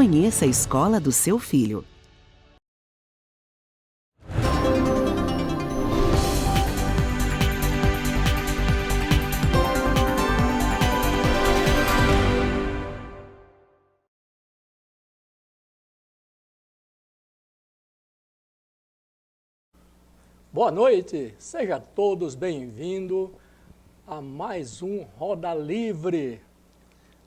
Conheça a escola do seu filho. Boa noite, sejam todos bem-vindos a mais um Roda Livre.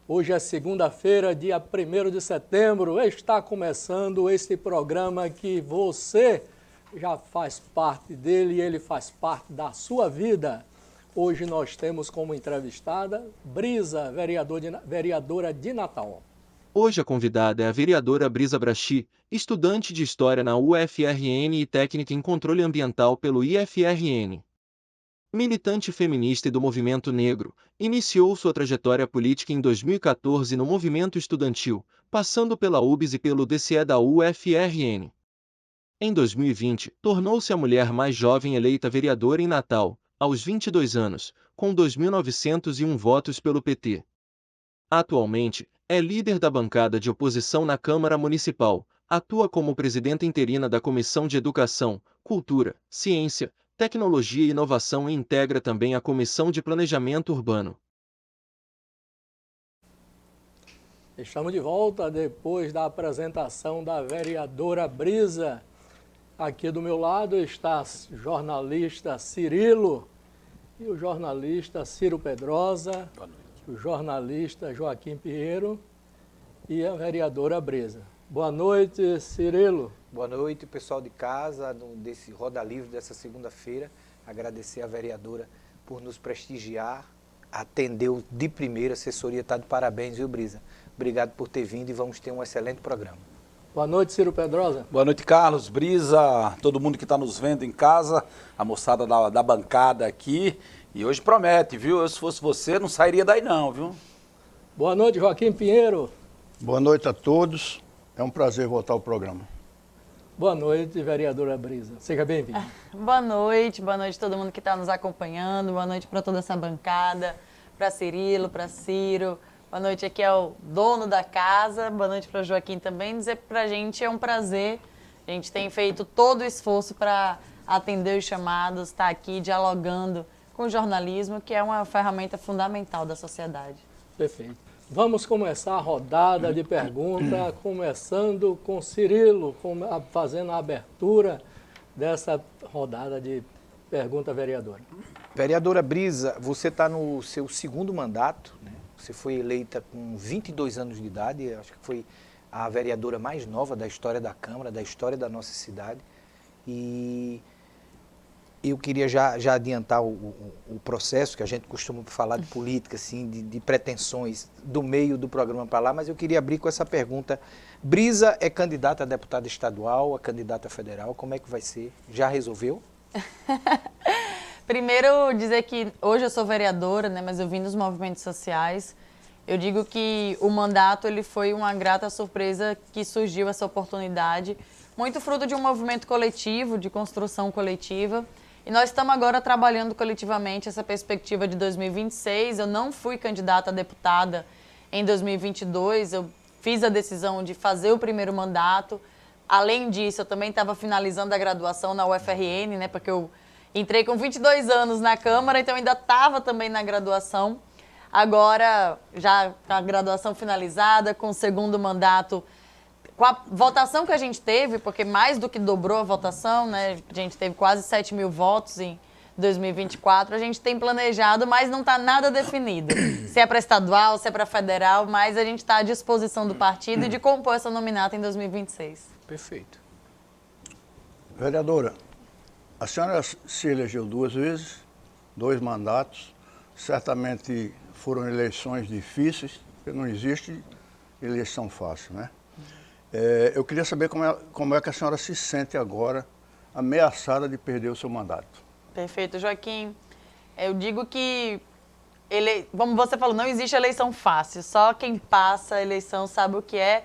Hoje é segunda-feira, dia 1º de setembro, está começando este programa que você já faz parte dele e ele faz parte da sua vida. Hoje nós temos como entrevistada Brisa, vereadora de Natal. Hoje a convidada é a vereadora Brisa Brachi, estudante de História na UFRN e técnica em Controle Ambiental pelo IFRN. Militante feminista e do movimento negro, iniciou sua trajetória política em 2014 no movimento estudantil, passando pela UBS e pelo DCE da UFRN. Em 2020, tornou-se a mulher mais jovem eleita vereadora em Natal, aos 22 anos, com 2.901 votos pelo PT. Atualmente, é líder da bancada de oposição na Câmara Municipal, atua como presidenta interina da Comissão de Educação, Cultura, Ciência, Tecnologia e Inovação e integra também a Comissão de Planejamento Urbano. Estamos de volta depois da apresentação da vereadora Brisa. Aqui do meu lado está o jornalista Cirilo e o jornalista Ciro Pedrosa, o jornalista Joaquim Pinheiro e a vereadora Brisa. Boa noite, Cirilo. Boa noite, pessoal de casa, desse Roda Livre dessa segunda-feira. Agradecer a vereadora por nos prestigiar, atendeu de primeira, a assessoria está de parabéns, viu, Brisa? Obrigado por ter vindo e vamos ter um excelente programa. Boa noite, Ciro Pedrosa. Boa noite, Carlos, Brisa, todo mundo que está nos vendo em casa, a moçada da bancada aqui. E hoje promete, viu? Eu, se fosse você, não sairia daí não, viu? Boa noite, Joaquim Pinheiro. Boa noite a todos. É um prazer voltar ao programa. Boa noite, vereadora Brisa. Seja bem-vindo. Boa noite a todo mundo que está nos acompanhando. Boa noite para toda essa bancada, para Cirilo, para Ciro. Boa noite aqui ao dono da casa. Boa noite para o Joaquim também. Dizer que para a gente é um prazer. A gente tem feito todo o esforço para atender os chamados, estar aqui dialogando com o jornalismo, que é uma ferramenta fundamental da sociedade. Perfeito. Vamos começar a rodada de perguntas, começando com Cirilo, fazendo a abertura dessa rodada de pergunta vereadora. Vereadora Brisa, você está no seu segundo mandato, né? Você foi eleita com 22 anos de idade, acho que foi a vereadora mais nova da história da Câmara, da história da nossa cidade. E eu queria já adiantar o processo, que a gente costuma falar de política, assim, de pretensões do meio do programa para lá, mas eu queria abrir com essa pergunta. Brisa é candidata a deputada estadual, a candidata federal, como é que vai ser? Já resolveu? Primeiro, dizer que hoje eu sou vereadora, né, mas eu vim dos movimentos sociais. Eu digo que o mandato ele foi uma grata surpresa que surgiu essa oportunidade, muito fruto de um movimento coletivo, de construção coletiva. E nós estamos agora trabalhando coletivamente essa perspectiva de 2026. Eu não fui candidata a deputada em 2022, eu fiz a decisão de fazer o primeiro mandato. Além disso, eu também estava finalizando a graduação na UFRN, né, porque eu entrei com 22 anos na Câmara, então eu ainda estava também na graduação. Agora, já com a graduação finalizada, com o segundo mandato, com a votação que a gente teve, porque mais do que dobrou a votação, né? A gente teve quase 7.000 votos em 2024, a gente tem planejado, mas não está nada definido. Se é para estadual, se é para federal, mas a gente está à disposição do partido e de compor essa nominata em 2026. Perfeito. Vereadora, a senhora se elegeu 2 vezes, 2 mandatos, certamente foram eleições difíceis, porque não existe eleição fácil, né? Eu queria saber como é que a senhora se sente agora, ameaçada de perder o seu mandato. Perfeito, Joaquim. Eu digo que, como você falou, não existe eleição fácil, só quem passa a eleição sabe o que é.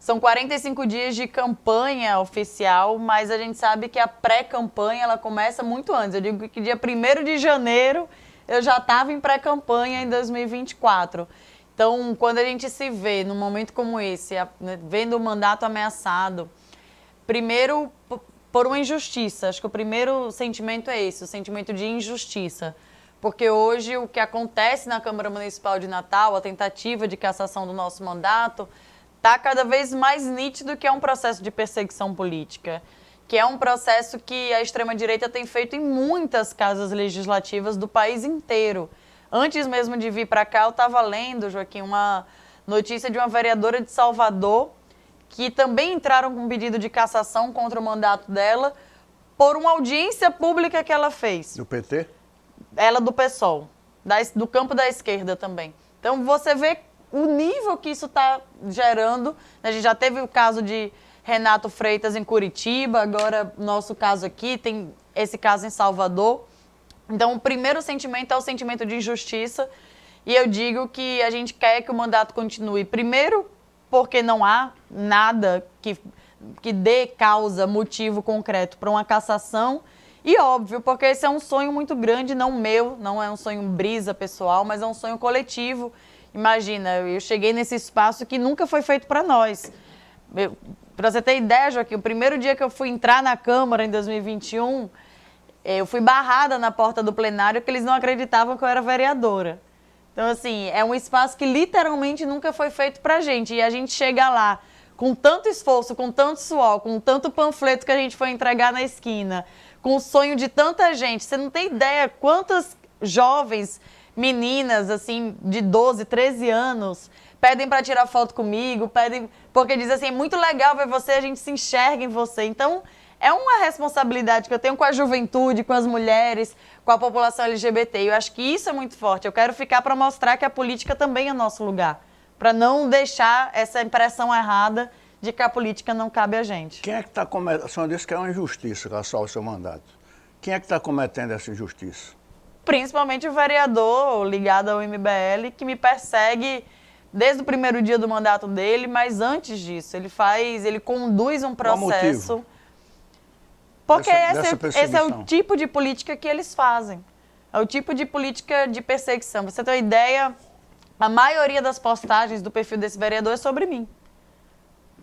São 45 dias de campanha oficial, mas a gente sabe que a pré-campanha ela começa muito antes. Eu digo que dia 1º de janeiro eu já estava em pré-campanha em 2024. Então, quando a gente se vê num momento como esse, né, vendo o mandato ameaçado, primeiro por uma injustiça, acho que o primeiro sentimento é esse, o sentimento de injustiça. Porque hoje o que acontece na Câmara Municipal de Natal, a tentativa de cassação do nosso mandato, está cada vez mais nítido que é um processo de perseguição política, que é um processo que a extrema-direita tem feito em muitas casas legislativas do país inteiro. Antes mesmo de vir para cá, eu estava lendo, Joaquim, uma notícia de uma vereadora de Salvador que também entraram com um pedido de cassação contra o mandato dela por uma audiência pública que ela fez. Do PT? Ela do PSOL, do campo da esquerda também. Então, você vê o nível que isso está gerando. A gente já teve o caso de Renato Freitas em Curitiba, agora nosso caso aqui, tem esse caso em Salvador. Então, o primeiro sentimento é o sentimento de injustiça. E eu digo que a gente quer que o mandato continue. Primeiro, porque não há nada que dê causa, motivo concreto para uma cassação. E óbvio, porque esse é um sonho muito grande, não meu, não é um sonho brisa pessoal, mas é um sonho coletivo. Imagina, eu cheguei nesse espaço que nunca foi feito para nós. Para você ter ideia, Joaquim, o primeiro dia que eu fui entrar na Câmara, em 2021, eu fui barrada na porta do plenário porque eles não acreditavam que eu era vereadora. Então, assim, é um espaço que literalmente nunca foi feito para a gente. E a gente chega lá com tanto esforço, com tanto suor, com tanto panfleto que a gente foi entregar na esquina, com o sonho de tanta gente. Você não tem ideia quantas jovens meninas, assim, de 12, 13 anos, pedem para tirar foto comigo, pedem porque dizem assim, é muito legal ver você, a gente se enxerga em você. Então, é uma responsabilidade que eu tenho com a juventude, com as mulheres, com a população LGBT. Eu acho que isso é muito forte. Eu quero ficar para mostrar que a política também é nosso lugar, para não deixar essa impressão errada de que a política não cabe a gente. Quem é que está cometendo? A senhora disse que é uma injustiça caçar o seu mandato. Quem é que está cometendo essa injustiça? Principalmente o vereador ligado ao MBL, que me persegue desde o primeiro dia do mandato dele, mas antes disso, ele conduz um processo. Porque esse é o tipo de política que eles fazem. É o tipo de política de perseguição. Pra você ter uma ideia, a maioria das postagens do perfil desse vereador é sobre mim.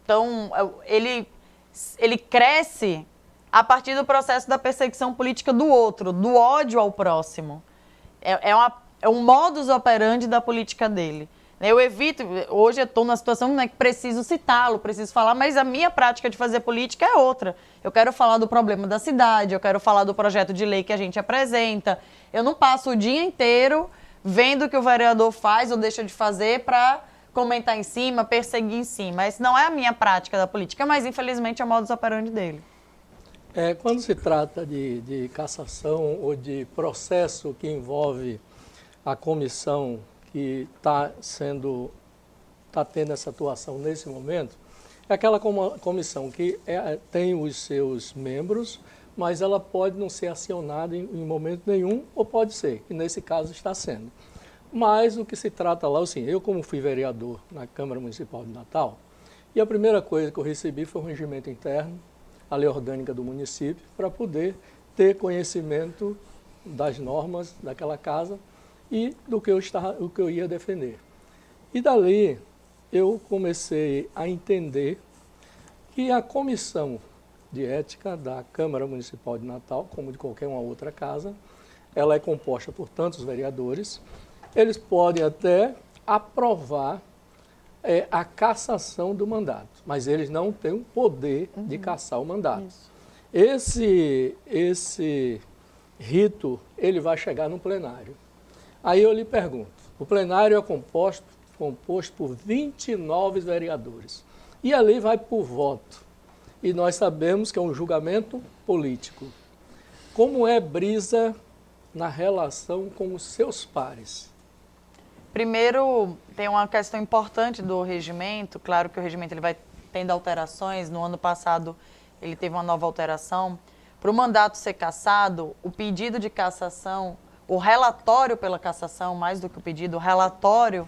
Então, ele cresce a partir do processo da perseguição política do outro, do ódio ao próximo. É um modus operandi da política dele. Eu evito, hoje eu estou numa situação que preciso citá-lo, preciso falar, mas a minha prática de fazer política é outra. Eu quero falar do problema da cidade, eu quero falar do projeto de lei que a gente apresenta. Eu não passo o dia inteiro vendo o que o vereador faz ou deixa de fazer para comentar em cima, perseguir em cima. Essa não é a minha prática da política, mas infelizmente é o modus operandi dele. Quando se trata de cassação ou de processo que envolve a comissão que está tendo essa atuação nesse momento, é aquela comissão que tem os seus membros, mas ela pode não ser acionada em momento nenhum, ou pode ser, que nesse caso está sendo. Mas o que se trata lá, assim, eu como fui vereador na Câmara Municipal de Natal, e a primeira coisa que eu recebi foi um regimento interno, a lei orgânica do município, para poder ter conhecimento das normas daquela casa e do que eu ia defender. E dali eu comecei a entender que a comissão de ética da Câmara Municipal de Natal, como de qualquer uma outra casa, ela é composta por tantos vereadores. Eles podem até aprovar a cassação do mandato, mas eles não têm o poder de cassar o mandato. Esse rito, ele vai chegar no plenário. Aí eu lhe pergunto, o plenário é composto por 29 vereadores, e a lei vai por voto, e nós sabemos que é um julgamento político. Como é Brisa na relação com os seus pares? Primeiro, tem uma questão importante do regimento. Claro que o regimento ele vai tendo alterações. No ano passado, ele teve uma nova alteração. Para o mandato ser cassado, o pedido de cassação, o relatório pela cassação, mais do que o pedido, o relatório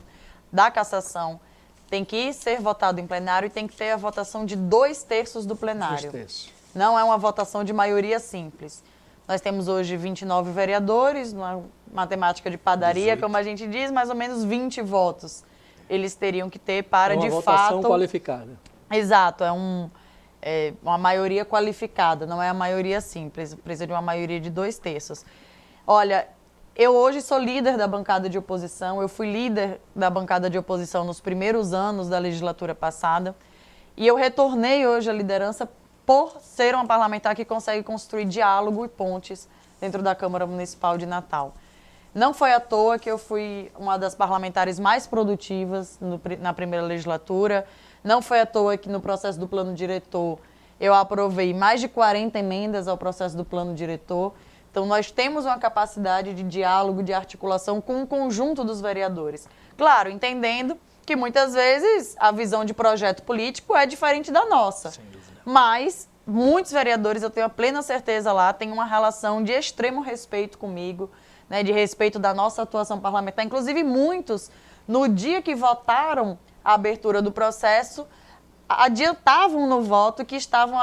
da cassação, tem que ser votado em plenário e tem que ter a votação de 2/3 do plenário. 2/3. Não é uma votação de maioria simples. Nós temos hoje 29 vereadores, numa matemática de padaria, 18. Como a gente diz, mais ou menos 20 votos. eles teriam que ter para, Uma de votação fato... qualificada. Exato, é uma maioria qualificada, não é a maioria simples, precisa de uma maioria de 2/3. Olha, eu hoje sou líder da bancada de oposição, eu fui líder da bancada de oposição nos primeiros anos da legislatura passada e eu retornei hoje à liderança por ser uma parlamentar que consegue construir diálogo e pontes dentro da Câmara Municipal de Natal. Não foi à toa que eu fui uma das parlamentares mais produtivas na primeira legislatura, não foi à toa que no processo do plano diretor eu aprovei mais de 40 emendas ao processo do plano diretor. Então, nós temos uma capacidade de diálogo, de articulação com o conjunto dos vereadores. Claro, entendendo que muitas vezes a visão de projeto político é diferente da nossa. Sem dúvida. Mas muitos vereadores, eu tenho a plena certeza lá, têm uma relação de extremo respeito comigo, né, de respeito da nossa atuação parlamentar. Inclusive, muitos, no dia que votaram a abertura do processo, adiantavam no voto que estavam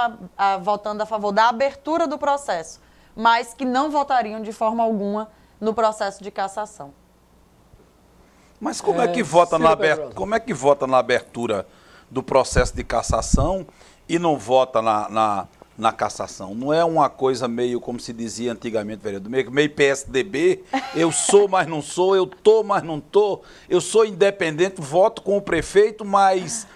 votando a favor da abertura do processo, mas que não votariam de forma alguma no processo de cassação. Mas como é que vota Ciro na abertura? Pedrosa. Como é que vota na abertura do processo de cassação e não vota na cassação? Não é uma coisa meio, como se dizia antigamente, vereador, meio PSDB, eu sou, mas não sou, eu tô, mas não tô, eu sou independente, voto com o prefeito, mas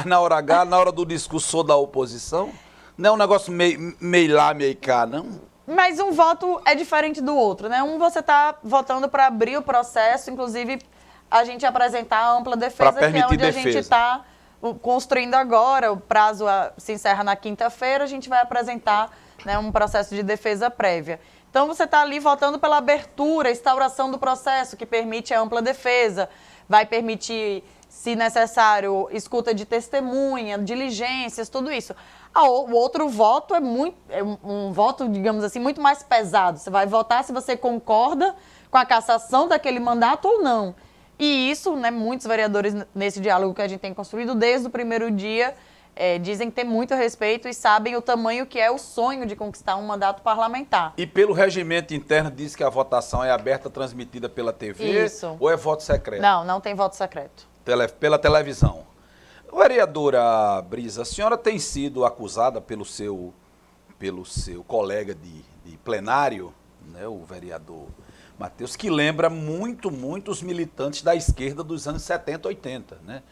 na hora H, na hora do discurso, sou da oposição? Não é um negócio meio lá, meio cá, não? Mas um voto é diferente do outro, né? Um você está votando para abrir o processo, inclusive a gente apresentar a ampla defesa, Pra que é onde permitir a gente defesa. está construindo agora. O prazo se encerra na quinta-feira, a gente vai apresentar, né, um processo de defesa prévia. Então você está ali votando pela abertura, instauração do processo, que permite a ampla defesa, vai permitir, se necessário, escuta de testemunha, diligências, tudo isso. O outro voto é um voto, digamos assim, muito mais pesado. Você vai votar se você concorda com a cassação daquele mandato ou não. E isso, né, muitos vereadores nesse diálogo que a gente tem construído desde o primeiro dia dizem que tem muito respeito e sabem o tamanho que é o sonho de conquistar um mandato parlamentar. E pelo regimento interno diz que a votação é aberta, transmitida pela TV, Isso. ou é voto secreto? Não tem voto secreto. Pela televisão. Vereadora Brisa, a senhora tem sido acusada pelo seu colega de plenário, né, o vereador Matheus, que lembra muito os militantes da esquerda dos anos 70, 80, né?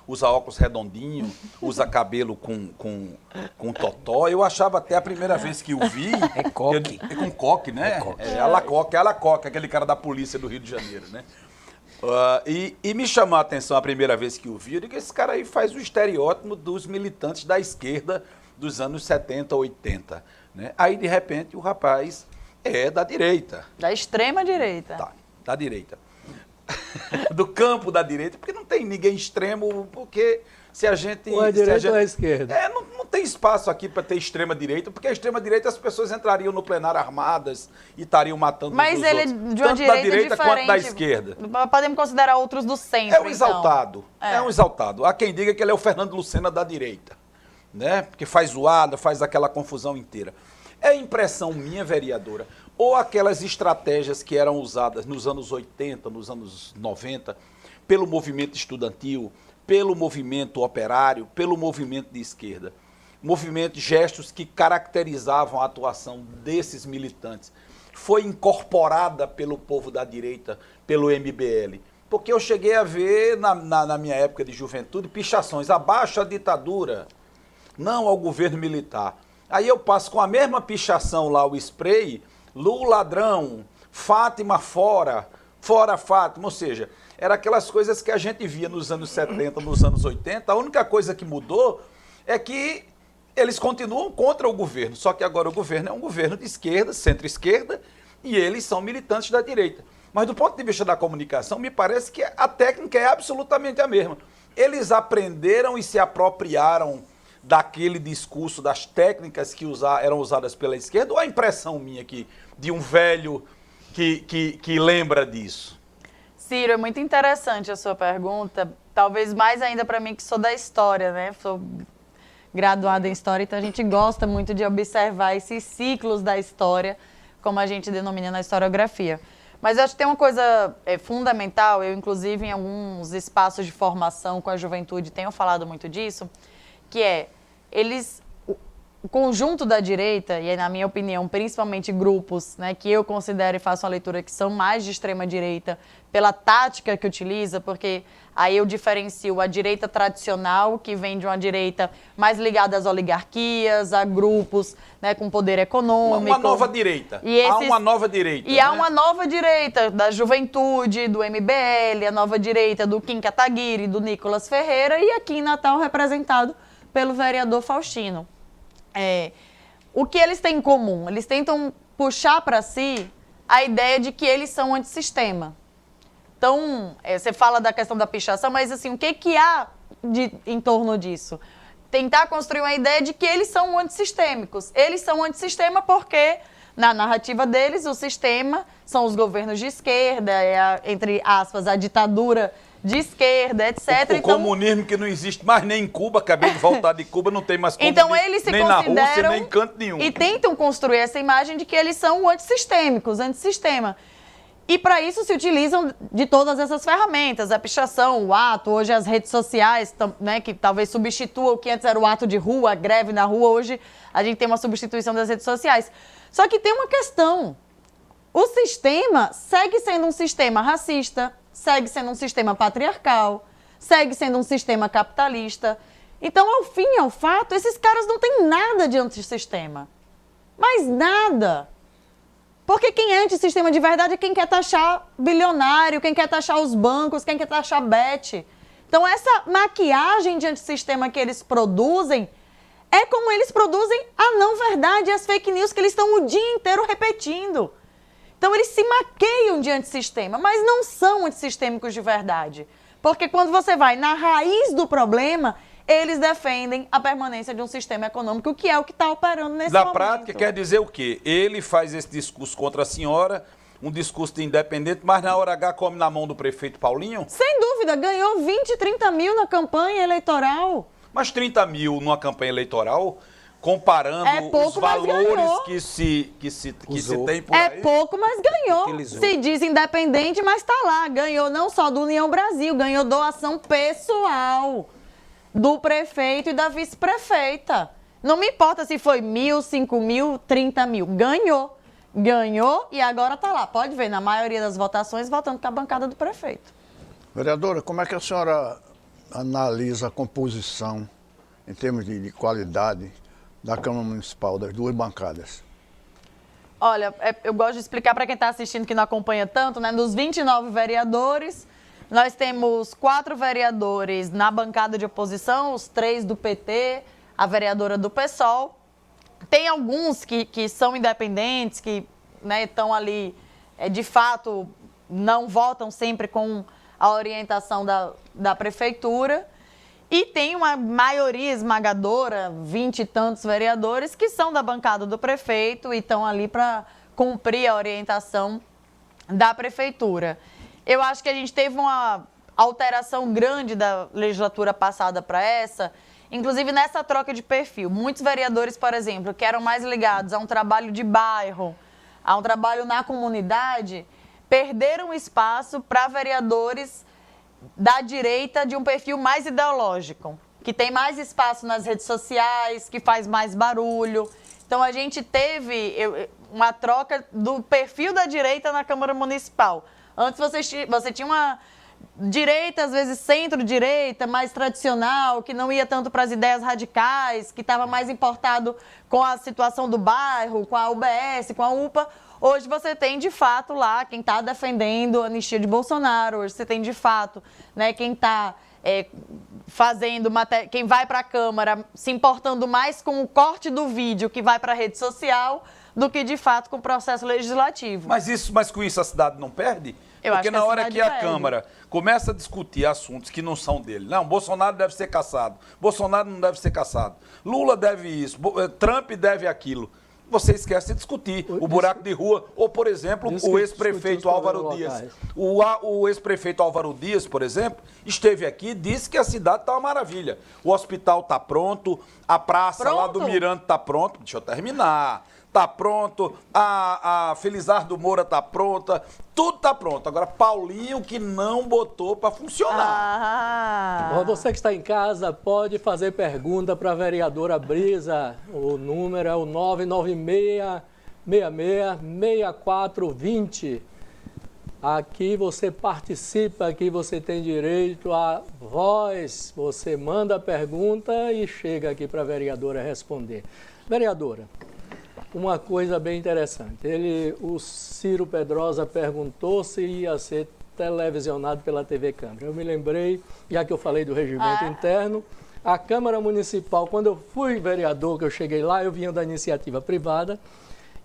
Usa óculos redondinho, usa cabelo com totó. Eu achava até a primeira vez que o vi... É coque. É com coque, né? É coque. Alacoque, aquele cara da polícia do Rio de Janeiro, né? E me chamou a atenção a primeira vez que o vi, eu digo que esse cara aí faz o estereótipo dos militantes da esquerda dos anos 70, 80. Né? Aí, de repente, o rapaz é da direita. Da extrema direita. Tá, da direita. Do campo da direita, porque não tem ninguém extremo, porque se a gente... Ou é direita ou é esquerda. Não tem espaço aqui para ter extrema direita, porque a extrema direita as pessoas entrariam no plenário armadas e estariam matando Mas uns ele é outros. de uma Tanto direita da direita diferente. quanto da esquerda. Podemos considerar outros do centro, É um exaltado, então. é um exaltado. Há quem diga que ele é o Fernando Lucena da direita, né? Porque faz zoada, faz aquela confusão inteira. É impressão minha, vereadora, ou aquelas estratégias que eram usadas nos anos 80, nos anos 90, pelo movimento estudantil, pelo movimento operário, pelo movimento de esquerda. Movimentos, gestos que caracterizavam a atuação desses militantes. Foi incorporada pelo povo da direita, pelo MBL. Porque eu cheguei a ver, na minha época de juventude, pichações, abaixo a ditadura, não ao governo militar. Aí eu passo com a mesma pichação lá, o spray, Lula ladrão, Fátima fora Fátima, ou seja, eram aquelas coisas que a gente via nos anos 70, nos anos 80, a única coisa que mudou é que eles continuam contra o governo, só que agora o governo é um governo de esquerda, centro-esquerda, e eles são militantes da direita. Mas do ponto de vista da comunicação, me parece que a técnica é absolutamente a mesma. Eles aprenderam e se apropriaram daquele discurso, das técnicas que eram usadas pela esquerda, ou a impressão minha aqui de um velho que lembra disso? Ciro, é muito interessante a sua pergunta, talvez mais ainda para mim que sou da história, né? Sou graduada em História, então a gente gosta muito de observar esses ciclos da história, como a gente denomina na historiografia. Mas eu acho que tem uma coisa fundamental, eu inclusive em alguns espaços de formação com a juventude tenho falado muito disso, que é o conjunto da direita, e na minha opinião, principalmente grupos, né, que eu considero e faço uma leitura que são mais de extrema direita, pela tática que utiliza, porque aí eu diferencio a direita tradicional, que vem de uma direita mais ligada às oligarquias, a grupos, né, com poder econômico. Uma nova direita. Há uma nova direita. E há uma nova direita da juventude, do MBL, a nova direita do Kim Kataguiri, do Nicolas Ferreira, e aqui em Natal representado pelo vereador Faustino. O que eles têm em comum? Eles tentam puxar para si a ideia de que eles são antissistema. Então, você fala da questão da pichação, mas assim, o que há em torno disso? Tentar construir uma ideia de que eles são antissistêmicos. Eles são antissistema porque, na narrativa deles, o sistema são os governos de esquerda, entre aspas, a ditadura de esquerda, etc. O comunismo que não existe mais nem em Cuba, acabei de voltar de Cuba, não tem mais comunismo então, eles se nem na Rússia, nem em canto nenhum. E tentam construir essa imagem de que eles são antissistêmicos, antissistema. E para isso se utilizam de todas essas ferramentas, a pichação, o ato, hoje as redes sociais, né, que talvez substituam o que antes era o ato de rua, a greve na rua, hoje a gente tem uma substituição das redes sociais. Só que tem uma questão, o sistema segue sendo um sistema racista, segue sendo um sistema patriarcal, segue sendo um sistema capitalista. Então, ao fim e ao fato, esses caras não têm nada de antissistema. Mas nada. Porque quem é antissistema de verdade é quem quer taxar bilionário, quem quer taxar os bancos, quem quer taxar bet. Então, essa maquiagem de antissistema que eles produzem é como eles produzem a não verdade, as fake news que eles estão o dia inteiro repetindo. Então, eles se maqueiam de antissistema, mas não são antissistêmicos de verdade. Porque quando você vai na raiz do problema, eles defendem a permanência de um sistema econômico, que é o que está operando nesse momento. Na prática, quer dizer o quê? Ele faz esse discurso contra a senhora, um discurso de independente, mas na hora H come na mão do prefeito Paulinho? Sem dúvida, ganhou 20, 30 mil na campanha eleitoral. Mas 30 mil numa campanha eleitoral... Comparando os valores que se tem por aí. É pouco, mas ganhou. Utilizou. Se diz independente, mas está lá. Ganhou não só do União Brasil, ganhou doação pessoal do prefeito e da vice-prefeita. Não me importa se foi 1.000, 5.000, 30 mil. Ganhou. Ganhou e agora está lá. Pode ver, na maioria das votações, votando com a bancada do prefeito. Vereadora, como é que a senhora analisa a composição, em termos de qualidade, da Câmara Municipal, das duas bancadas? Olha, eu gosto de explicar para quem está assistindo que não acompanha tanto, né? Dos 29 vereadores, nós temos 4 vereadores na bancada de oposição, os 3 do PT, a vereadora do PSOL. Tem alguns que são independentes, que estão ali, de fato, não votam sempre com a orientação da prefeitura. E tem uma maioria esmagadora, 20 e tantos vereadores, que são da bancada do prefeito e estão ali para cumprir a orientação da prefeitura. Eu acho que a gente teve uma alteração grande da legislatura passada para essa, inclusive nessa troca de perfil. Muitos vereadores, por exemplo, que eram mais ligados a um trabalho de bairro, a um trabalho na comunidade, perderam espaço para vereadores da direita de um perfil mais ideológico, que tem mais espaço nas redes sociais, que faz mais barulho. Então, a gente teve uma troca do perfil da direita na Câmara Municipal. Antes, você tinha uma direita, às vezes centro-direita, mais tradicional, que não ia tanto para as ideias radicais, que estava mais importado com a situação do bairro, com a UBS, com a UPA. Hoje você tem, de fato, lá quem está defendendo a anistia de Bolsonaro. Hoje você tem, de fato, quem está quem vai para a Câmara se importando mais com o corte do vídeo que vai para a rede social do que, de fato, com o processo legislativo. Mas com isso a cidade não perde? Porque na hora que a Câmara começa a discutir assuntos que não são dele, não, Bolsonaro deve ser cassado, Bolsonaro não deve ser cassado, Lula deve isso, Trump deve aquilo. Você esquece de discutir o buraco de rua, ou, por exemplo, o ex-prefeito Álvaro Dias. O ex-prefeito Álvaro Dias, por exemplo, esteve aqui e disse que a cidade está uma maravilha. O hospital está pronto, a praça lá do Mirante está pronto. Deixa eu terminar. tá pronto, a Felizardo Moura tá pronta, tudo tá pronto. Agora, Paulinho que não botou para funcionar. Bom, você que está em casa pode fazer pergunta para a vereadora Brisa. O número é o 996-66-6420. Aqui você participa, aqui você tem direito à voz. Você manda a pergunta e chega aqui para a vereadora responder. Vereadora, uma coisa bem interessante. O Ciro Pedrosa perguntou se ia ser televisionado pela TV Câmara. Eu me lembrei, já que eu falei do regimento interno, a Câmara Municipal, quando eu fui vereador, que eu cheguei lá, eu vinha da iniciativa privada,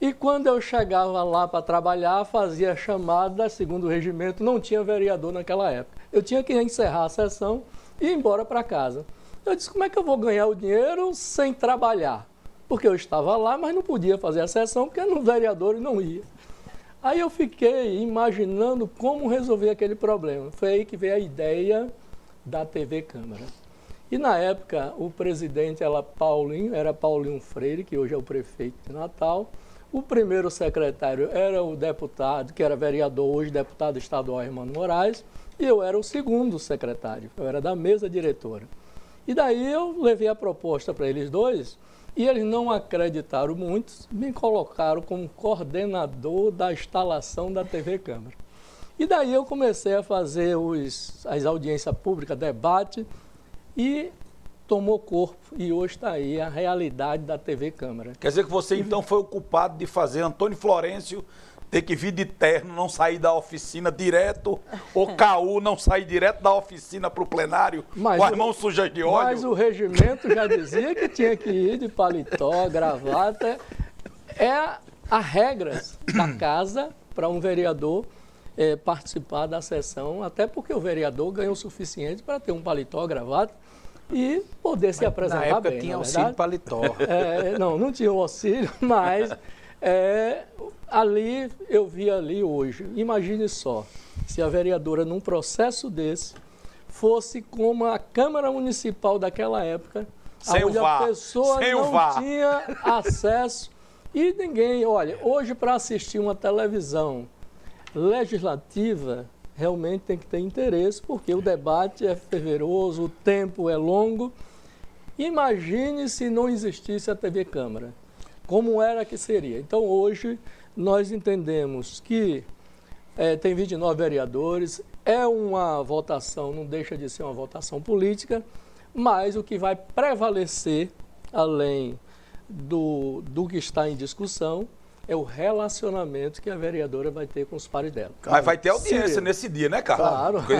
e quando eu chegava lá para trabalhar, fazia chamada, segundo o regimento, não tinha vereador naquela época. Eu tinha que encerrar a sessão e ir embora para casa. Eu disse, como é que eu vou ganhar o dinheiro sem trabalhar? Porque eu estava lá, mas não podia fazer a sessão, porque no vereador não ia. Aí eu fiquei imaginando como resolver aquele problema. Foi aí que veio a ideia da TV Câmara. E na época, o presidente era Paulinho Freire, que hoje é o prefeito de Natal. O primeiro secretário era o deputado, que era vereador, hoje deputado estadual, Hermano Moraes, e eu era o segundo secretário, eu era da mesa diretora. E daí eu levei a proposta para eles dois, e eles não acreditaram muito, me colocaram como coordenador da instalação da TV Câmara. E daí eu comecei a fazer as audiências públicas, debate, e tomou corpo, e hoje está aí a realidade da TV Câmara. Quer dizer que você então foi o culpado de fazer Antônio Florencio ter que vir de terno, não sair da oficina direto, ou Caú não sair direto da oficina para o plenário, com as mãos sujas de óleo? Mas o regimento já dizia que tinha que ir de paletó, gravata. É a regra da casa para um vereador participar da sessão, até porque o vereador ganha o suficiente para ter um paletó, gravata, e poder se apresentar bem. Na época tinha auxílio paletó. Não tinha o auxílio, mas ali eu vi ali hoje. Imagine só, se a vereadora num processo desse fosse como a Câmara Municipal daquela época, onde a pessoa não tinha acesso e ninguém. Olha, hoje para assistir uma televisão legislativa, realmente tem que ter interesse, porque o debate é fervoroso, o tempo é longo. Imagine se não existisse a TV Câmara, como era que seria. Então, hoje, nós entendemos que tem 29 vereadores, é uma votação, não deixa de ser uma votação política, mas o que vai prevalecer, além do que está em discussão, é o relacionamento que a vereadora vai ter com os pares dela. Mas vai ter audiência nesse dia, né, Carlos? Claro. Porque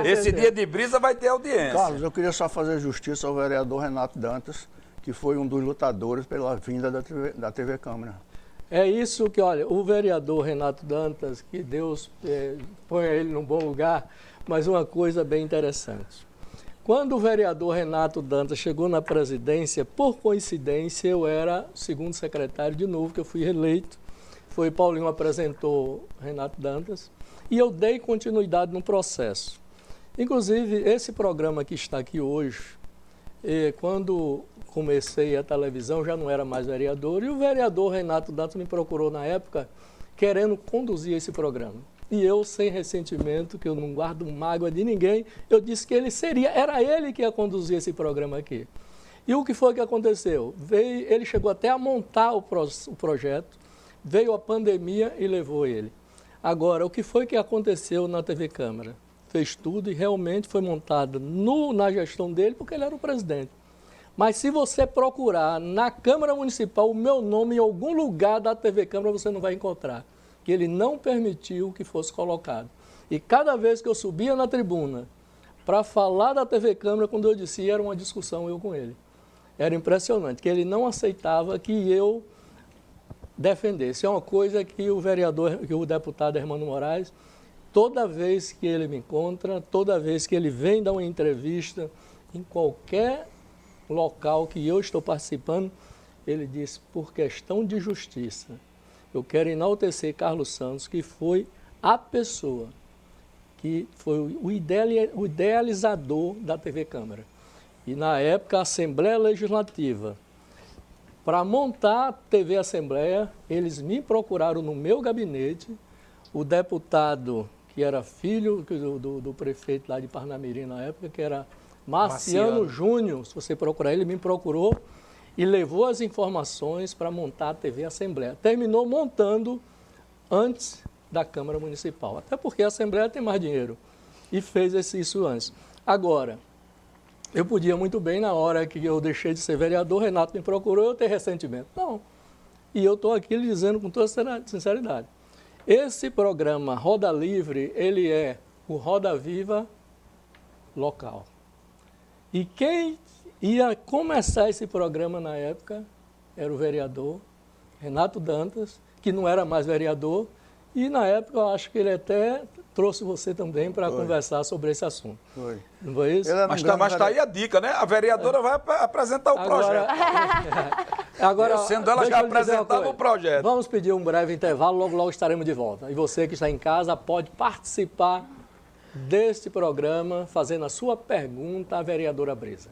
esse dia de Brisa vai ter audiência. Carlos, eu queria só fazer justiça ao vereador Renato Dantas, que foi um dos lutadores pela vinda da TV Câmara. É isso que, olha, o vereador Renato Dantas, que Deus ponha ele num bom lugar, mas uma coisa bem interessante. Quando o vereador Renato Dantas chegou na presidência, por coincidência, eu era segundo secretário de novo, que eu fui reeleito. Foi Paulinho apresentou Renato Dantas e eu dei continuidade no processo. Inclusive, esse programa que está aqui hoje, quando comecei a televisão, já não era mais vereador, e o vereador Renato Dantas me procurou na época, querendo conduzir esse programa. E eu, sem ressentimento, que eu não guardo mágoa de ninguém, eu disse que era ele que ia conduzir esse programa aqui. E o que foi que aconteceu? Ele chegou até a montar o projeto, veio a pandemia e levou ele. Agora, o que foi que aconteceu na TV Câmara? Fez tudo e realmente foi montado na gestão dele, porque ele era o presidente. Mas se você procurar na Câmara Municipal o meu nome em algum lugar da TV Câmara, você não vai encontrar. Que ele não permitiu que fosse colocado. E cada vez que eu subia na tribuna para falar da TV Câmara, quando eu disse, era uma discussão eu com ele. Era impressionante, que ele não aceitava que eu defendesse. É uma coisa que o deputado Hermano Moraes, toda vez que ele me encontra, toda vez que ele vem dar uma entrevista, em qualquer local que eu estou participando, ele diz, por questão de justiça, eu quero enaltecer Carlos Santos, que foi a pessoa que foi o idealizador da TV Câmara. E na época a Assembleia Legislativa Para montar a TV Assembleia, eles me procuraram no meu gabinete, o deputado, que era filho do prefeito lá de Parnamirim na época, que era Marciano Júnior, se você procurar ele, me procurou e levou as informações para montar a TV Assembleia. Terminou montando antes da Câmara Municipal, até porque a Assembleia tem mais dinheiro, e fez isso antes. Agora, eu podia muito bem, na hora que eu deixei de ser vereador, Renato me procurou, eu ter ressentimento. Não. E eu estou aqui lhe dizendo com toda sinceridade. Esse programa Roda Livre, ele é o Roda Viva local. E quem ia começar esse programa na época era o vereador Renato Dantas, que não era mais vereador, e na época eu acho que ele até trouxe você também para conversar sobre esse assunto. Foi. Não foi isso? Mas está aí a dica, né? A vereadora vai apresentar o projeto. Agora, Sendo ela já apresentava o projeto. Vamos pedir um breve intervalo, logo estaremos de volta. E você que está em casa pode participar deste programa fazendo a sua pergunta à vereadora Brisa.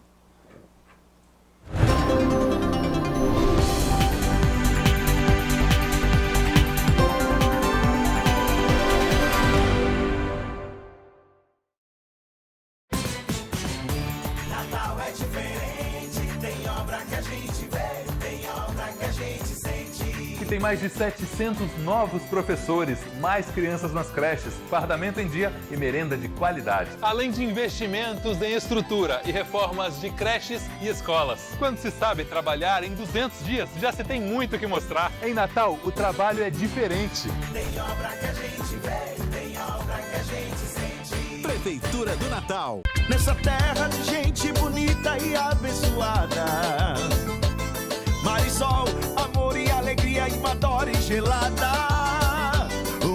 Tem mais de 700 novos professores, mais crianças nas creches, fardamento em dia e merenda de qualidade. Além de investimentos em estrutura e reformas de creches e escolas. Quando se sabe trabalhar em 200 dias, já se tem muito o que mostrar. Em Natal, o trabalho é diferente. Tem obra que a gente vê, tem obra que a gente sente. Prefeitura do Natal. Nessa terra de gente bonita e abençoada. Marisol, amor e alegria e uma Dora gelada.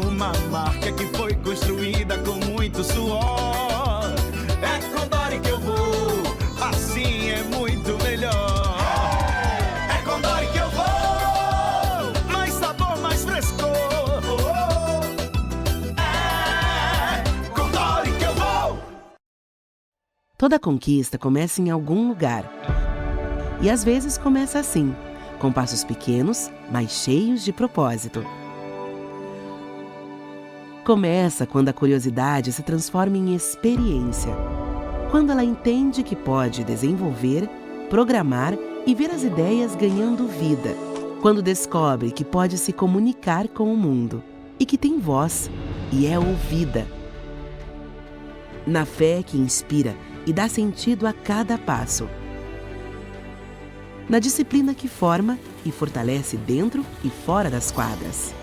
Uma marca que foi construída com muito suor. É com Dora que eu vou, assim é muito melhor. É com Dora que eu vou, mais sabor, mais frescor. É com Dora que eu vou. Toda conquista começa em algum lugar. E às vezes começa assim, com passos pequenos, mas cheios de propósito. Começa quando a curiosidade se transforma em experiência. Quando ela entende que pode desenvolver, programar e ver as ideias ganhando vida. Quando descobre que pode se comunicar com o mundo e que tem voz e é ouvida. Na fé que inspira e dá sentido a cada passo. Na disciplina que forma e fortalece dentro e fora das quadras.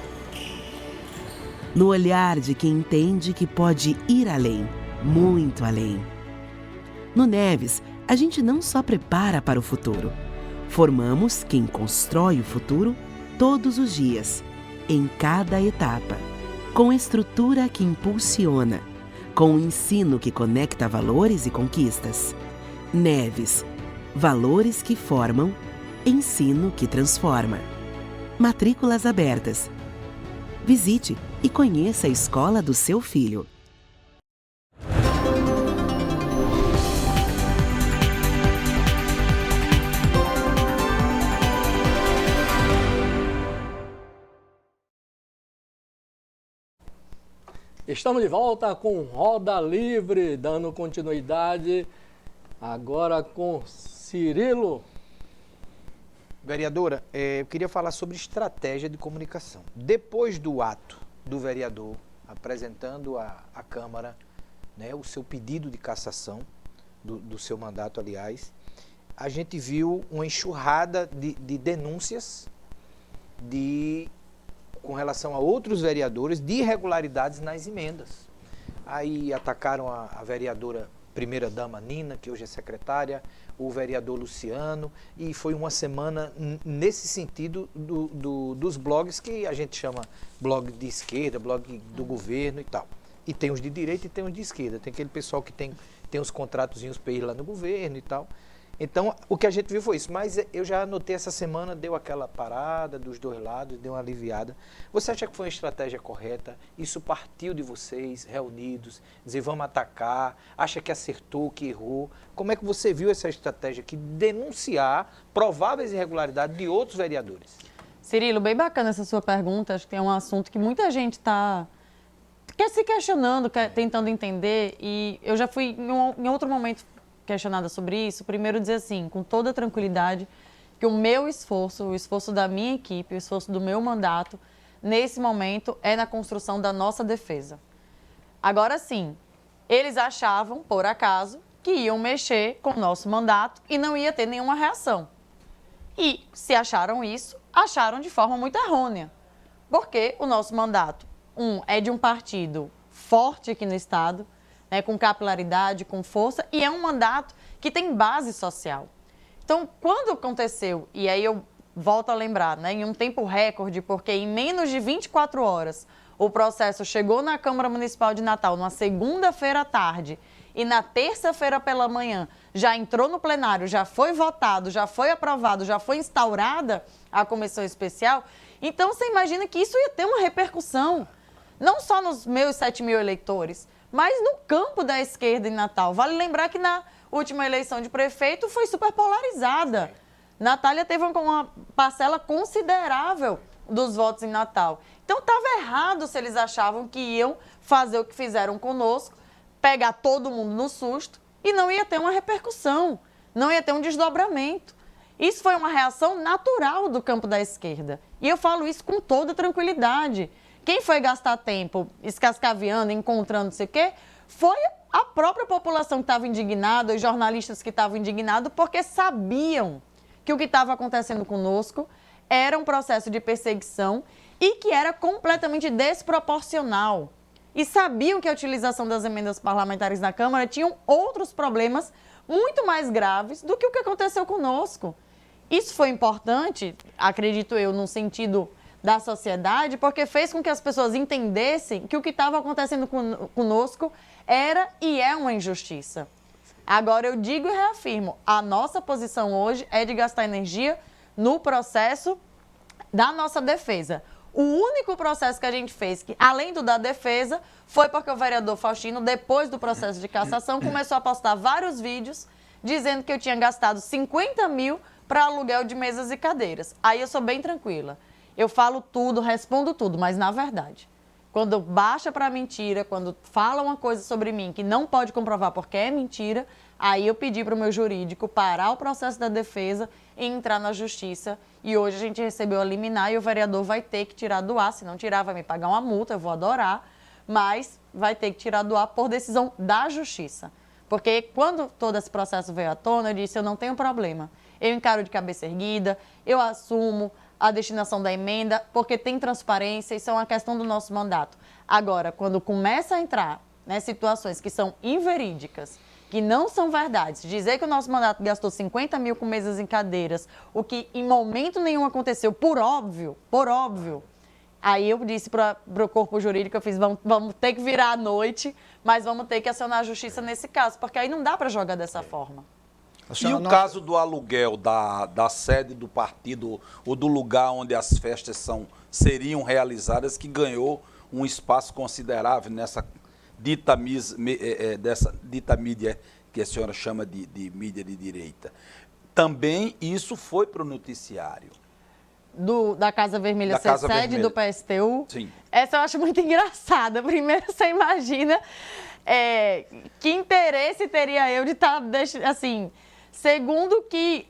No olhar de quem entende que pode ir além, muito além. No Neves, a gente não só prepara para o futuro, formamos quem constrói o futuro todos os dias, em cada etapa, com estrutura que impulsiona, com o ensino que conecta valores e conquistas. Neves, valores que formam, ensino que transforma. Matrículas abertas. Visite e conheça a escola do seu filho. Estamos de volta com Roda Livre, dando continuidade agora com Cirilo. Vereadora, eu queria falar sobre estratégia de comunicação. Depois do ato do vereador apresentando à Câmara, né, o seu pedido de cassação do seu mandato, aliás, a gente viu uma enxurrada de denúncias com relação a outros vereadores de irregularidades nas emendas. Aí atacaram a vereadora primeira-dama Nina, que hoje é secretária, o vereador Luciano, e foi uma semana nesse sentido dos blogs que a gente chama blog de esquerda, blog do governo e tal. E tem os de direita e tem os de esquerda. Tem aquele pessoal que tem os contratozinhos para ir lá no governo e tal. Então, o que a gente viu foi isso. Mas eu já notei essa semana, deu aquela parada dos dois lados, deu uma aliviada. Você acha que foi uma estratégia correta? Isso partiu de vocês, reunidos, dizer, vamos atacar? Acha que acertou, que errou? Como é que você viu essa estratégia aqui, denunciar prováveis irregularidades de outros vereadores? Cirilo, bem bacana essa sua pergunta. Acho que é um assunto que muita gente está se questionando, tentando entender. E eu já fui, em outro momento, questionada sobre isso. Primeiro, dizer assim, com toda tranquilidade, que o meu esforço, o esforço da minha equipe, o esforço do meu mandato, nesse momento, é na construção da nossa defesa. Agora sim, eles achavam, por acaso, que iam mexer com o nosso mandato e não ia ter nenhuma reação. E, se acharam isso, acharam de forma muito errônea. Porque o nosso mandato, é de um partido forte aqui no Estado, né, com capilaridade, com força, e é um mandato que tem base social. Então, quando aconteceu, e aí eu volto a lembrar, né, em um tempo recorde, porque em menos de 24 horas o processo chegou na Câmara Municipal de Natal, numa segunda-feira à tarde, e na terça-feira pela manhã já entrou no plenário, já foi votado, já foi aprovado, já foi instaurada a comissão especial. Então, você imagina que isso ia ter uma repercussão, não só nos meus 7 mil eleitores, mas no campo da esquerda em Natal. Vale lembrar que na última eleição de prefeito foi super polarizada. Natália teve uma parcela considerável dos votos em Natal. Então, estava errado se eles achavam que iam fazer o que fizeram conosco, pegar todo mundo no susto e não ia ter uma repercussão, não ia ter um desdobramento. Isso foi uma reação natural do campo da esquerda. E eu falo isso com toda tranquilidade. Quem foi gastar tempo escascaviando, encontrando não sei o quê, foi a própria população que estava indignada, os jornalistas que estavam indignados, porque sabiam que o que estava acontecendo conosco era um processo de perseguição e que era completamente desproporcional. E sabiam que a utilização das emendas parlamentares na Câmara tinham outros problemas muito mais graves do que o que aconteceu conosco. Isso foi importante, acredito eu, no sentido da sociedade, porque fez com que as pessoas entendessem que o que estava acontecendo conosco era e é uma injustiça. Agora, eu digo e reafirmo, a nossa posição hoje é de gastar energia no processo da nossa defesa. O único processo que a gente fez, que, além do da defesa, foi porque o vereador Faustino, depois do processo de cassação, começou a postar vários vídeos dizendo que eu tinha gastado 50 mil para aluguel de mesas e cadeiras. Aí eu sou bem tranquila. Eu falo tudo, respondo tudo, mas na verdade, quando baixa para mentira, quando fala uma coisa sobre mim que não pode comprovar porque é mentira, aí eu pedi para o meu jurídico parar o processo da defesa e entrar na justiça. E hoje a gente recebeu a liminar e o vereador vai ter que tirar do ar. Se não tirar, vai me pagar uma multa, eu vou adorar, mas vai ter que tirar do ar por decisão da justiça. Porque quando todo esse processo veio à tona, eu disse, eu não tenho problema. Eu encaro de cabeça erguida, eu assumo a destinação da emenda, porque tem transparência, isso é uma questão do nosso mandato. Agora, quando começa a entrar, né, situações que são inverídicas, que não são verdades, dizer que o nosso mandato gastou 50 mil com mesas em cadeiras, o que em momento nenhum aconteceu, por óbvio, aí eu disse para o corpo jurídico, eu fiz, vamos ter que virar à noite, mas vamos ter que acionar a justiça nesse caso, porque aí não dá para jogar dessa forma. E o caso do aluguel da sede do partido ou do lugar onde as festas seriam realizadas, que ganhou um espaço considerável nessa dita mídia que a senhora chama de mídia de direita. Também isso foi para o noticiário. Da Casa Vermelha ser sede do PSTU. Sim. Essa eu acho muito engraçada. Primeiro, você imagina que interesse teria eu de estar, assim... Segundo que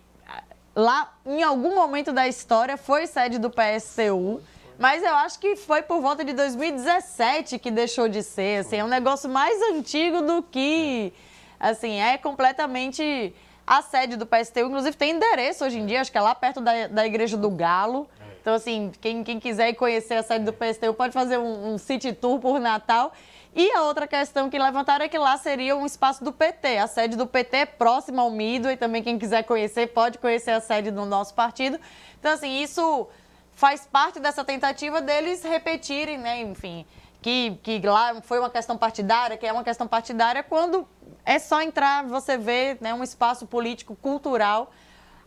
lá, em algum momento da história, foi sede do PSTU, mas eu acho que foi por volta de 2017 que deixou de ser, assim, é um negócio mais antigo do que, assim, é completamente a sede do PSTU, inclusive tem endereço hoje em dia, acho que é lá perto da Igreja do Galo. Então, assim, quem quiser ir conhecer a sede do PSTU pode fazer um city tour por Natal. E a outra questão que levantaram é que lá seria um espaço do PT. A sede do PT é próxima ao Midway, também quem quiser conhecer pode conhecer a sede do nosso partido. Então, assim, isso faz parte dessa tentativa deles repetirem, né, enfim, que lá foi uma questão partidária, que é uma questão partidária quando É só entrar, você vê, né, um espaço político cultural.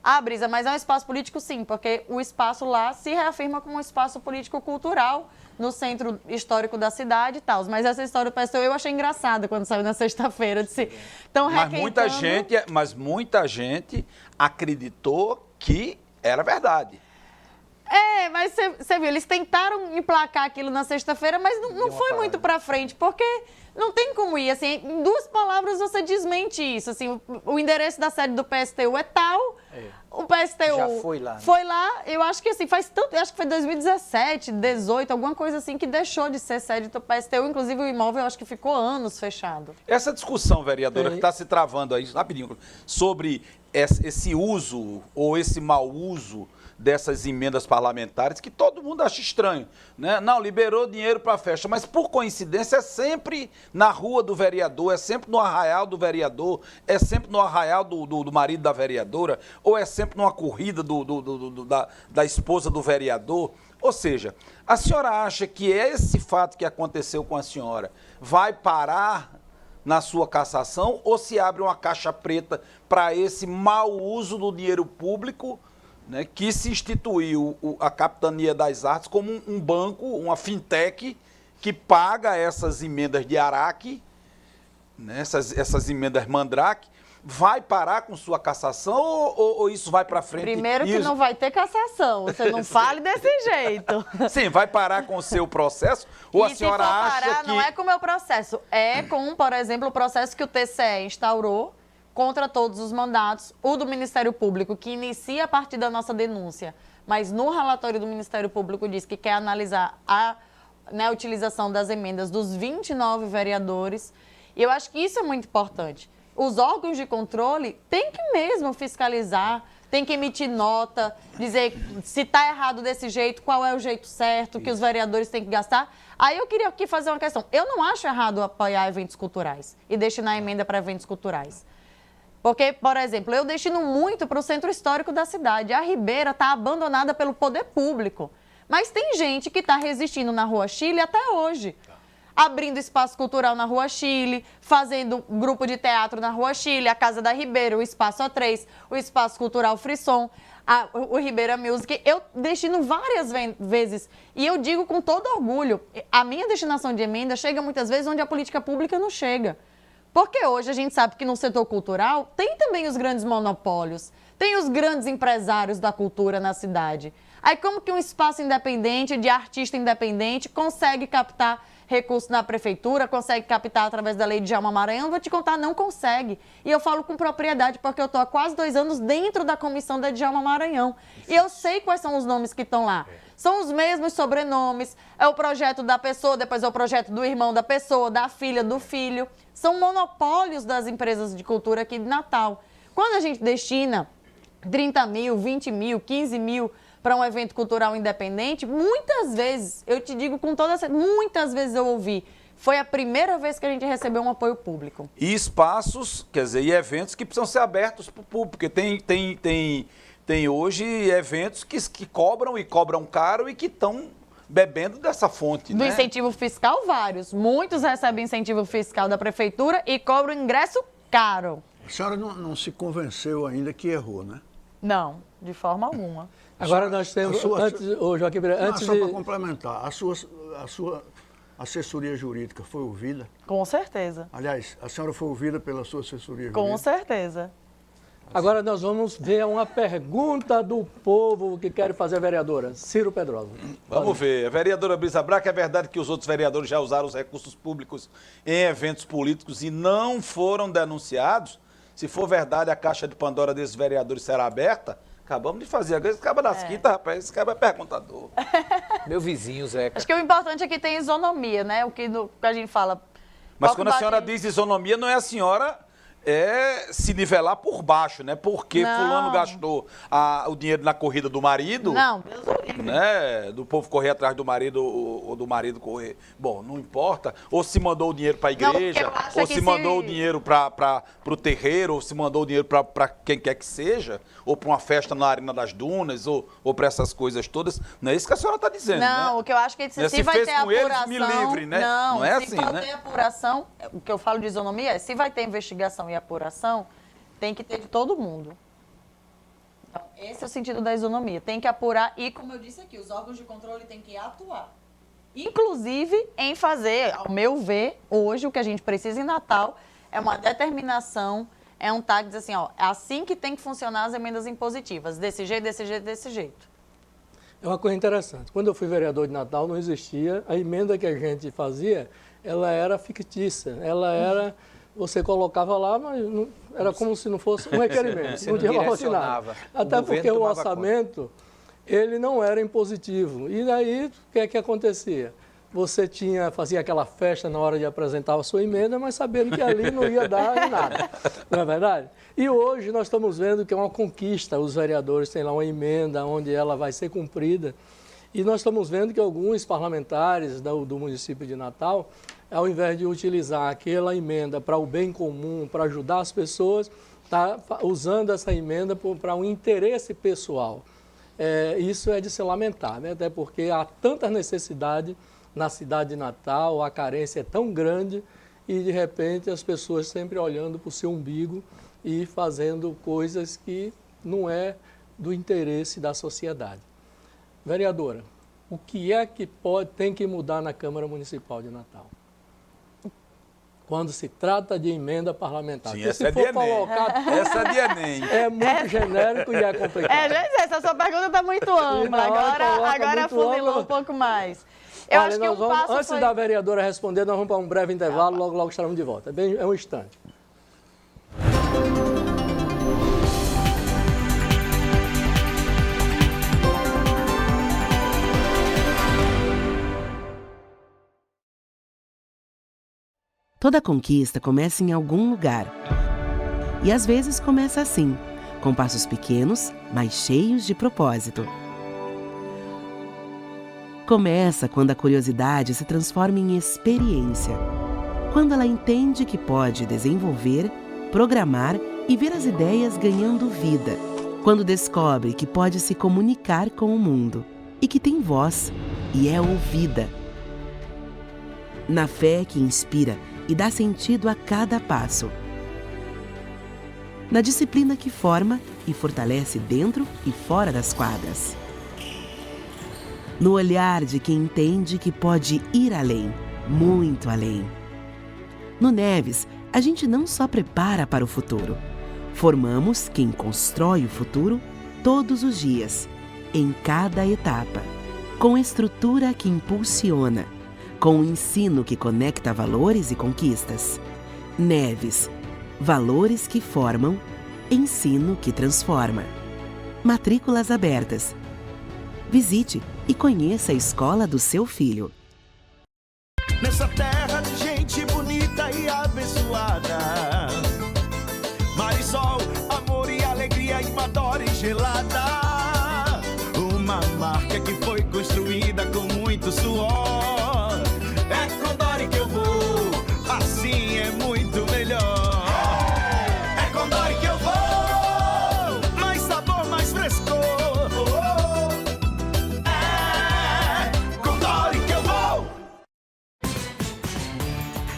Ah, Brisa, mas é um espaço político sim, porque o espaço lá se reafirma como um espaço político cultural no centro histórico da cidade e tal. Mas essa história do PSTU eu achei engraçada quando saiu na sexta-feira. Mas muita gente acreditou que era verdade. Mas você viu, eles tentaram emplacar aquilo na sexta-feira, mas não foi muito pra frente, porque não tem como ir, assim, em 2 palavras você desmente isso, assim, o endereço da sede do PSTU é tal, o PSTU já foi lá, né? Foi lá, eu acho que assim, eu acho que foi 2017, 18, alguma coisa assim, que deixou de ser sede do PSTU, inclusive o imóvel eu acho que ficou anos fechado. Essa discussão, vereadora, que está se travando aí, rapidinho, sobre esse uso ou esse mau uso dessas emendas parlamentares, que todo mundo acha estranho, né? Não, liberou dinheiro para a festa, mas por coincidência é sempre na rua do vereador, é sempre no arraial do vereador, é sempre no arraial do marido da vereadora, ou é sempre numa corrida da esposa do vereador. Ou seja, a senhora acha que esse fato que aconteceu com a senhora vai parar na sua cassação, ou se abre uma caixa preta para esse mau uso do dinheiro público, né, que se instituiu a Capitania das Artes como um banco, uma fintech, que paga essas emendas de Araque, né, essas emendas Mandrake, vai parar com sua cassação ou isso vai para frente? Primeiro que não vai ter cassação, você não fale desse jeito. Sim, vai parar com o seu processo? Ou a senhora acha parar, que... não é com o meu processo, é com, por exemplo, o processo que o TCE instaurou contra todos os mandatos, o do Ministério Público, que inicia a partir da nossa denúncia, mas no relatório do Ministério Público diz que quer analisar a utilização das emendas dos 29 vereadores. E eu acho que isso é muito importante. Os órgãos de controle têm que mesmo fiscalizar, têm que emitir nota, dizer se está errado desse jeito, qual é o jeito certo que os vereadores têm que gastar. Aí eu queria aqui fazer uma questão. Eu não acho errado apoiar eventos culturais e destinar a emenda para eventos culturais. Porque, por exemplo, eu destino muito para o centro histórico da cidade. A Ribeira está abandonada pelo poder público. Mas tem gente que está resistindo na Rua Chile até hoje. Abrindo espaço cultural na Rua Chile, fazendo grupo de teatro na Rua Chile, a Casa da Ribeira, o Espaço A3, o Espaço Cultural Frisson, o Ribeira Music. Eu destino várias vezes. E eu digo com todo orgulho, a minha destinação de emenda chega muitas vezes onde a política pública não chega. Porque hoje a gente sabe que no setor cultural tem também os grandes monopólios, tem os grandes empresários da cultura na cidade. Aí como que um espaço independente, de artista independente, consegue captar recursos na prefeitura, consegue captar através da lei de Djalma Maranhão? Vou te contar, não consegue. E eu falo com propriedade, porque eu estou há quase 2 anos dentro da comissão da Djalma Maranhão. E eu sei quais são os nomes que estão lá. São os mesmos sobrenomes, é o projeto da pessoa, depois é o projeto do irmão da pessoa, da filha, do filho. São monopólios das empresas de cultura aqui de Natal. Quando a gente destina 30 mil, 20 mil, 15 mil para um evento cultural independente, muitas vezes, eu te digo com toda certeza, muitas vezes eu ouvi, foi a primeira vez que a gente recebeu um apoio público. E espaços, quer dizer, e eventos que precisam ser abertos para o público, porque tem hoje eventos que cobram e cobram caro e que estão bebendo dessa fonte, do né? incentivo fiscal, vários. Muitos recebem incentivo fiscal da prefeitura e cobram ingresso caro. A senhora não se convenceu ainda que errou, né? Não, de forma alguma. Agora nós temos, Joaquim Pereira, só para complementar, a sua assessoria jurídica foi ouvida? Com certeza. Aliás, a senhora foi ouvida pela sua assessoria jurídica? Com certeza. Agora nós vamos ver uma pergunta do povo que quer fazer a vereadora, Ciro Pedrosa. Vamos ver. A vereadora Brisa Braga, é verdade que os outros vereadores já usaram os recursos públicos em eventos políticos e não foram denunciados? Se for verdade, a caixa de Pandora desses vereadores será aberta? Acabamos de fazer. Agora esse cara das quintas, rapaz, esse cara é perguntador. Meu vizinho, Zeca. Acho que o importante é que tem isonomia, né? O que a gente fala. Mas quando a senhora diz isonomia, não é a senhora se nivelar por baixo, né? Porque fulano gastou o dinheiro na corrida do marido. Não, Deus o né? Do povo correr atrás do marido ou do marido correr. Bom, não importa. Ou se mandou o dinheiro para a igreja, ou se mandou o dinheiro para o terreiro, ou se mandou o dinheiro para quem quer que seja, ou para uma festa na Arena das Dunas, ou para essas coisas todas. Não é isso que a senhora está dizendo, não, né? O que eu acho que se vai ter apuração... Eles, me livre, né? Não é se assim, for né? ter apuração, o que eu falo de isonomia é, se vai ter investigação e apuração, tem que ter de todo mundo. Então, esse é o sentido da isonomia. Tem que apurar e, como eu disse aqui, os órgãos de controle têm que atuar. Inclusive em fazer, ao meu ver, hoje o que a gente precisa em Natal é uma determinação, é um tag, diz assim, ó, é assim que tem que funcionar as emendas impositivas, desse jeito, desse jeito, desse jeito. É uma coisa interessante. Quando eu fui vereador de Natal, não existia, a emenda que a gente fazia, ela era fictícia, ela era... Você colocava lá, mas não, era como se não fosse um requerimento, não tinha valor de nada. Até porque o orçamento, ele não era impositivo. E daí, o que é que acontecia? Você fazia aquela festa na hora de apresentar a sua emenda, mas sabendo que ali não ia dar em nada. Não é verdade? E hoje nós estamos vendo que é uma conquista. Os vereadores têm lá uma emenda onde ela vai ser cumprida. E nós estamos vendo que alguns parlamentares do município de Natal, ao invés de utilizar aquela emenda para o bem comum, para ajudar as pessoas, está usando essa emenda para um interesse pessoal. Isso é de se lamentar, né? Até porque há tanta necessidade na cidade de Natal, a carência é tão grande e, de repente, as pessoas sempre olhando para o seu umbigo e fazendo coisas que não é do interesse da sociedade. Vereadora, o que é que tem que mudar na Câmara Municipal de Natal? Quando se trata de emenda parlamentar. Sim, essa é de Enem. Essa é de Enem. É muito genérico e é complicado. Gente, essa sua pergunta está muito ampla. Agora afunilou um pouco mais. Eu acho que antes da vereadora responder, nós vamos para um breve intervalo, logo estaremos de volta. É um instante. Toda conquista começa em algum lugar. E às vezes começa assim, com passos pequenos, mas cheios de propósito. Começa quando a curiosidade se transforma em experiência. Quando ela entende que pode desenvolver, programar e ver as ideias ganhando vida. Quando descobre que pode se comunicar com o mundo e que tem voz e é ouvida. Na fé que inspira e dá sentido a cada passo. Na disciplina que forma e fortalece dentro e fora das quadras. No olhar de quem entende que pode ir além, muito além. No Neves, a gente não só prepara para o futuro. Formamos quem constrói o futuro todos os dias, em cada etapa. Com estrutura que impulsiona. Com o ensino que conecta valores e conquistas. Neves, valores que formam, ensino que transforma. Matrículas abertas. Visite e conheça a escola do seu filho. Nessa terra de gente bonita e abençoada, Marisol, amor e alegria, Imadora e gelada. Uma marca que foi construída com muito suor. É com Dori que eu vou, assim é muito melhor. É com Dori que eu vou, mais sabor, mais frescor. É com Dori que eu vou.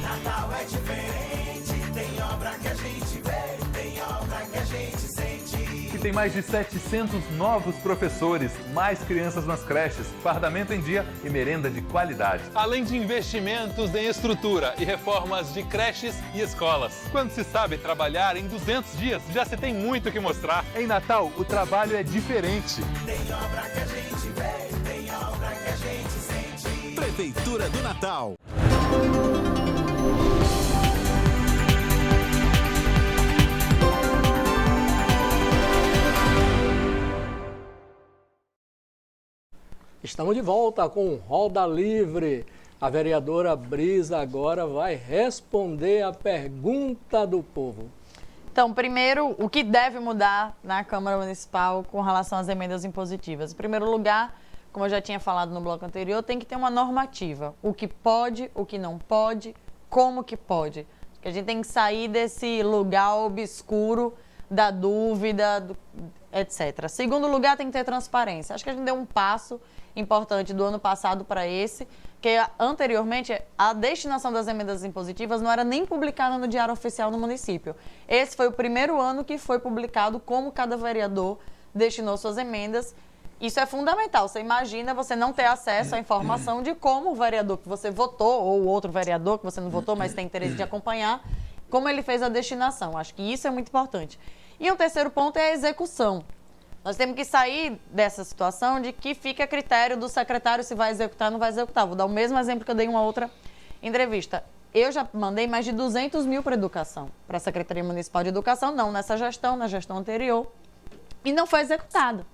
Natal é diferente, tem obra que a gente vê, tem obra que a gente sente. E tem mais de 700 novos professores, mais crianças nas creches, fardamento em dia e merenda de qualidade. Além de investimentos em estrutura e reformas de creches e escolas. Quando se sabe trabalhar em 200 dias, já se tem muito o que mostrar. Em Natal, o trabalho é diferente. Tem obra que a gente vê, tem obra que a gente sente. Prefeitura do Natal. Estamos de volta com Roda Livre. A vereadora Brisa agora vai responder a pergunta do povo. Então, primeiro, o que deve mudar na Câmara Municipal com relação às emendas impositivas? Em primeiro lugar, como eu já tinha falado no bloco anterior, tem que ter uma normativa. O que pode, o que não pode, como que pode. Que a gente tem que sair desse lugar obscuro da dúvida, etc. Segundo lugar, tem que ter transparência. Acho que a gente deu um passo importante do ano passado para esse, que anteriormente a destinação das emendas impositivas não era nem publicada no Diário Oficial no município. Esse foi o primeiro ano que foi publicado como cada vereador destinou suas emendas. Isso é fundamental. Você imagina você não ter acesso à informação de como o vereador que você votou, ou outro vereador que você não votou, mas tem interesse de acompanhar, como ele fez a destinação. Acho que isso é muito importante. E o terceiro ponto é a execução. Nós temos que sair dessa situação de que fica a critério do secretário se vai executar ou não vai executar. Vou dar o mesmo exemplo que eu dei em uma outra entrevista. Eu já mandei mais de 200 mil para educação, para a Secretaria Municipal de Educação, não nessa gestão, na gestão anterior, e não foi executado.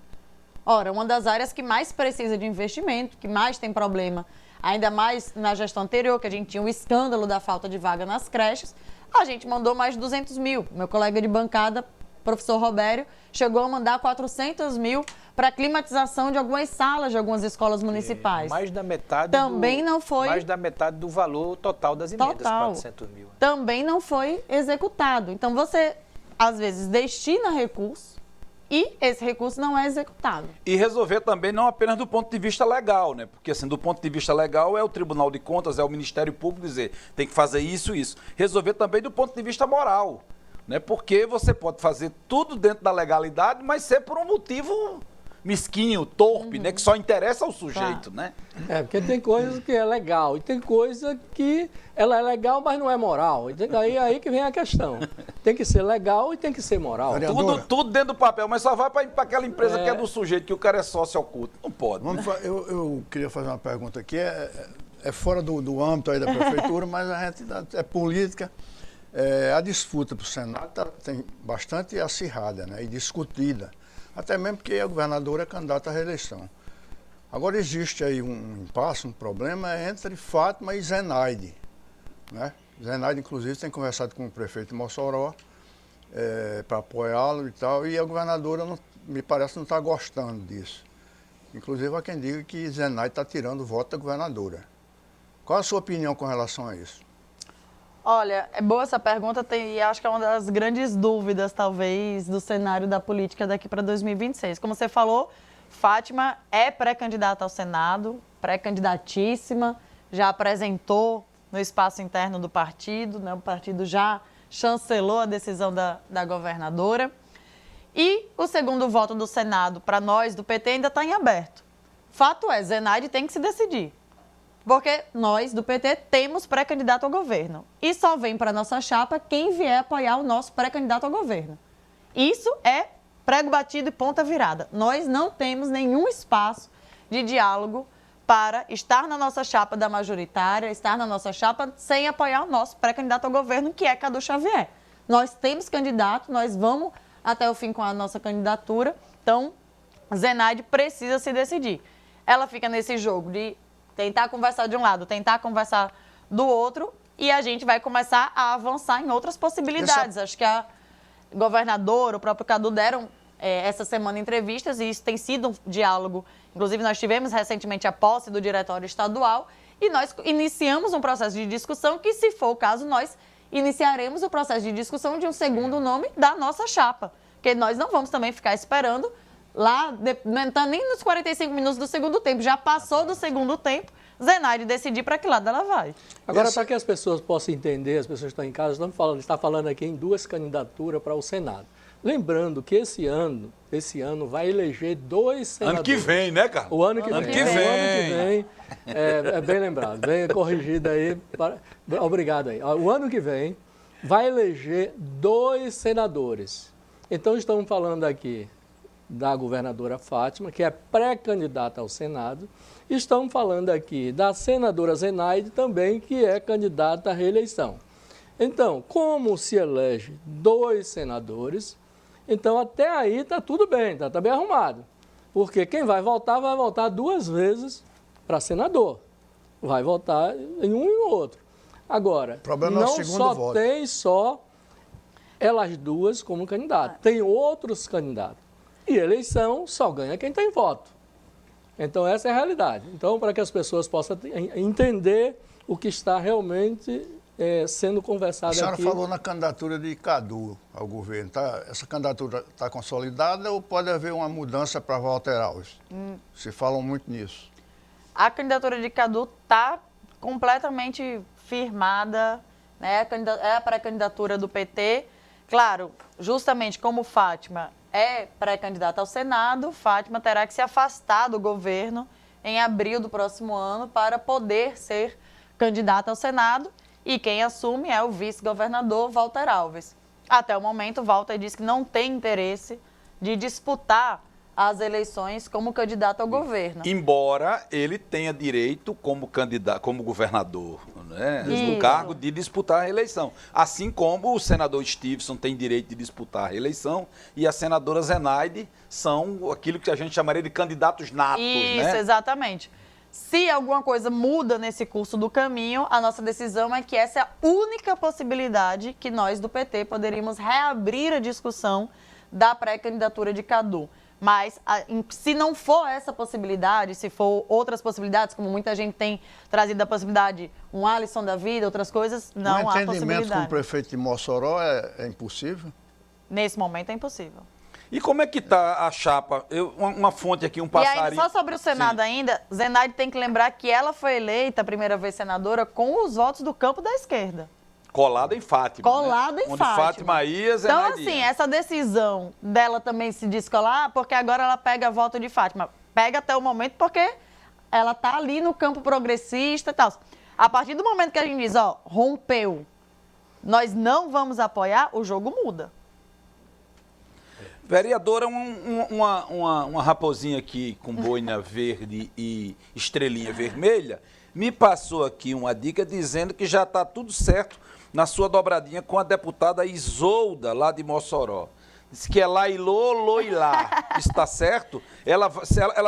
Ora, uma das áreas que mais precisa de investimento, que mais tem problema, ainda mais na gestão anterior, que a gente tinha o escândalo da falta de vaga nas creches, a gente mandou mais de 200 mil. Meu colega de bancada, professor Robério, chegou a mandar 400 mil para climatização de algumas salas de algumas escolas municipais. Mais da metade também não foi... Mais da metade do valor total das emendas, 400 mil. Também não foi executado. Então, você, às vezes, destina recurso e esse recurso não é executado. E resolver também não apenas do ponto de vista legal, né? Porque assim, do ponto de vista legal é o Tribunal de Contas, é o Ministério Público dizer, tem que fazer isso. Resolver também do ponto de vista moral, né? Porque você pode fazer tudo dentro da legalidade, mas ser por um motivo mesquinho, torpe, né? Que só interessa ao sujeito, né? É, porque tem coisas que é legal e tem coisa que ela é legal, mas não é moral. Aí que vem a questão. Tem que ser legal e tem que ser moral. Tudo dentro do papel, mas só vai para aquela empresa que é do sujeito, que o cara é sócio oculto. Não pode. Eu queria fazer uma pergunta aqui, é fora do âmbito aí da prefeitura, mas a gente é política. A disputa para o Senado tem bastante acirrada, né, e discutida. Até mesmo porque a governadora é candidata à reeleição. Agora existe aí um impasse, um problema entre Fátima e Zenaide, né? Zenaide, inclusive, tem conversado com o prefeito de Mossoró para apoiá-lo e tal, e a governadora, me parece, não está gostando disso. Inclusive, há quem diga que Zenaide está tirando o voto da governadora. Qual a sua opinião com relação a isso? Olha, é boa essa pergunta e acho que é uma das grandes dúvidas, talvez, do cenário da política daqui para 2026. Como você falou, Fátima é pré-candidata ao Senado, pré-candidatíssima, já apresentou no espaço interno do partido, né? O partido já chancelou a decisão da governadora. E o segundo voto do Senado, para nós do PT, ainda está em aberto. Fato é, Zenaide tem que se decidir. Porque nós, do PT, temos pré-candidato ao governo. E só vem para a nossa chapa quem vier apoiar o nosso pré-candidato ao governo. Isso é prego batido e ponta virada. Nós não temos nenhum espaço de diálogo para estar na nossa chapa da majoritária, estar na nossa chapa sem apoiar o nosso pré-candidato ao governo, que é Cadu Xavier. Nós temos candidato, nós vamos até o fim com a nossa candidatura. Então, Zenaide precisa se decidir. Ela fica nesse jogo de tentar conversar de um lado, tentar conversar do outro, e a gente vai começar a avançar em outras possibilidades. Acho que a governadora, o próprio Cadu deram essa semana entrevistas, e isso tem sido um diálogo. Inclusive, nós tivemos recentemente a posse do diretório estadual, e nós iniciamos um processo de discussão que, se for o caso, nós iniciaremos o processo de discussão de um segundo nome da nossa chapa. Porque nós não vamos também ficar esperando lá, não está nem nos 45 minutos do segundo tempo, já passou do segundo tempo, Zenaide decidir para que lado ela vai. Agora, para que as pessoas possam entender, as pessoas que estão em casa, está falando aqui em 2 candidaturas para o Senado. Lembrando que esse ano vai eleger 2 senadores. Ano que vem, né, cara? O ano que vem. É bem lembrado, bem corrigido aí. Obrigado aí. O ano que vem vai eleger 2 senadores. Então, estamos falando aqui da governadora Fátima, que é pré-candidata ao Senado. Estamos falando aqui da senadora Zenaide também, que é candidata à reeleição. Então, como se elege 2 senadores, então até aí está tudo bem, está bem arrumado. Porque quem vai votar 2 vezes para senador. Vai votar em um e no outro. Agora, não só tem só elas 2 como candidato, tem outros candidatos. E eleição só ganha quem tem voto. Então, essa é a realidade. Então, para que as pessoas possam entender o que está realmente sendo conversado aqui. A senhora falou na candidatura de Cadu ao governo. Essa candidatura está consolidada ou pode haver uma mudança para Walter Alves? Se falam muito nisso. A candidatura de Cadu está completamente firmada, né? É a pré-candidatura do PT. Claro, justamente como Fátima é pré-candidata ao Senado, Fátima terá que se afastar do governo em abril do próximo ano para poder ser candidata ao Senado. E quem assume é o vice-governador Walter Alves. Até o momento, Walter diz que não tem interesse de disputar as eleições como candidato ao governo. Embora ele tenha direito, como candidato, como governador, né, no cargo de disputar a eleição. Assim como o senador Stevenson tem direito de disputar a eleição e a senadora Zenaide são aquilo que a gente chamaria de candidatos natos. Isso, né? Exatamente. Se alguma coisa muda nesse curso do caminho, a nossa decisão é que essa é a única possibilidade que nós do PT poderíamos reabrir a discussão da pré-candidatura de Cadu. Mas, se não for essa possibilidade, se for outras possibilidades, como muita gente tem trazido a possibilidade, um Alisson da vida, outras coisas, não há possibilidade. O entendimento com o prefeito de Mossoró é impossível? Nesse momento é impossível. E como é que está a chapa? Uma fonte aqui, um passarinho... E ainda, só sobre o Senado ainda, Zenaide tem que lembrar que ela foi eleita a primeira vez senadora com os votos do campo da esquerda. Colada em Fátima. Colada em Onde Fátima. Fátima ia, Então, Zenaide assim, ia. essa decisão dela também se descolar, porque agora ela pega voto de Fátima. Pega até o momento porque ela tá ali no campo progressista e tal. A partir do momento que a gente diz, ó, rompeu, nós não vamos apoiar, o jogo muda. Vereadora, uma raposinha aqui com boina verde e estrelinha vermelha me passou aqui uma dica dizendo que já está tudo certo na sua dobradinha com a deputada Isolda, lá de Mossoró. Diz que é Lailô, Loilá. Está certo? Ela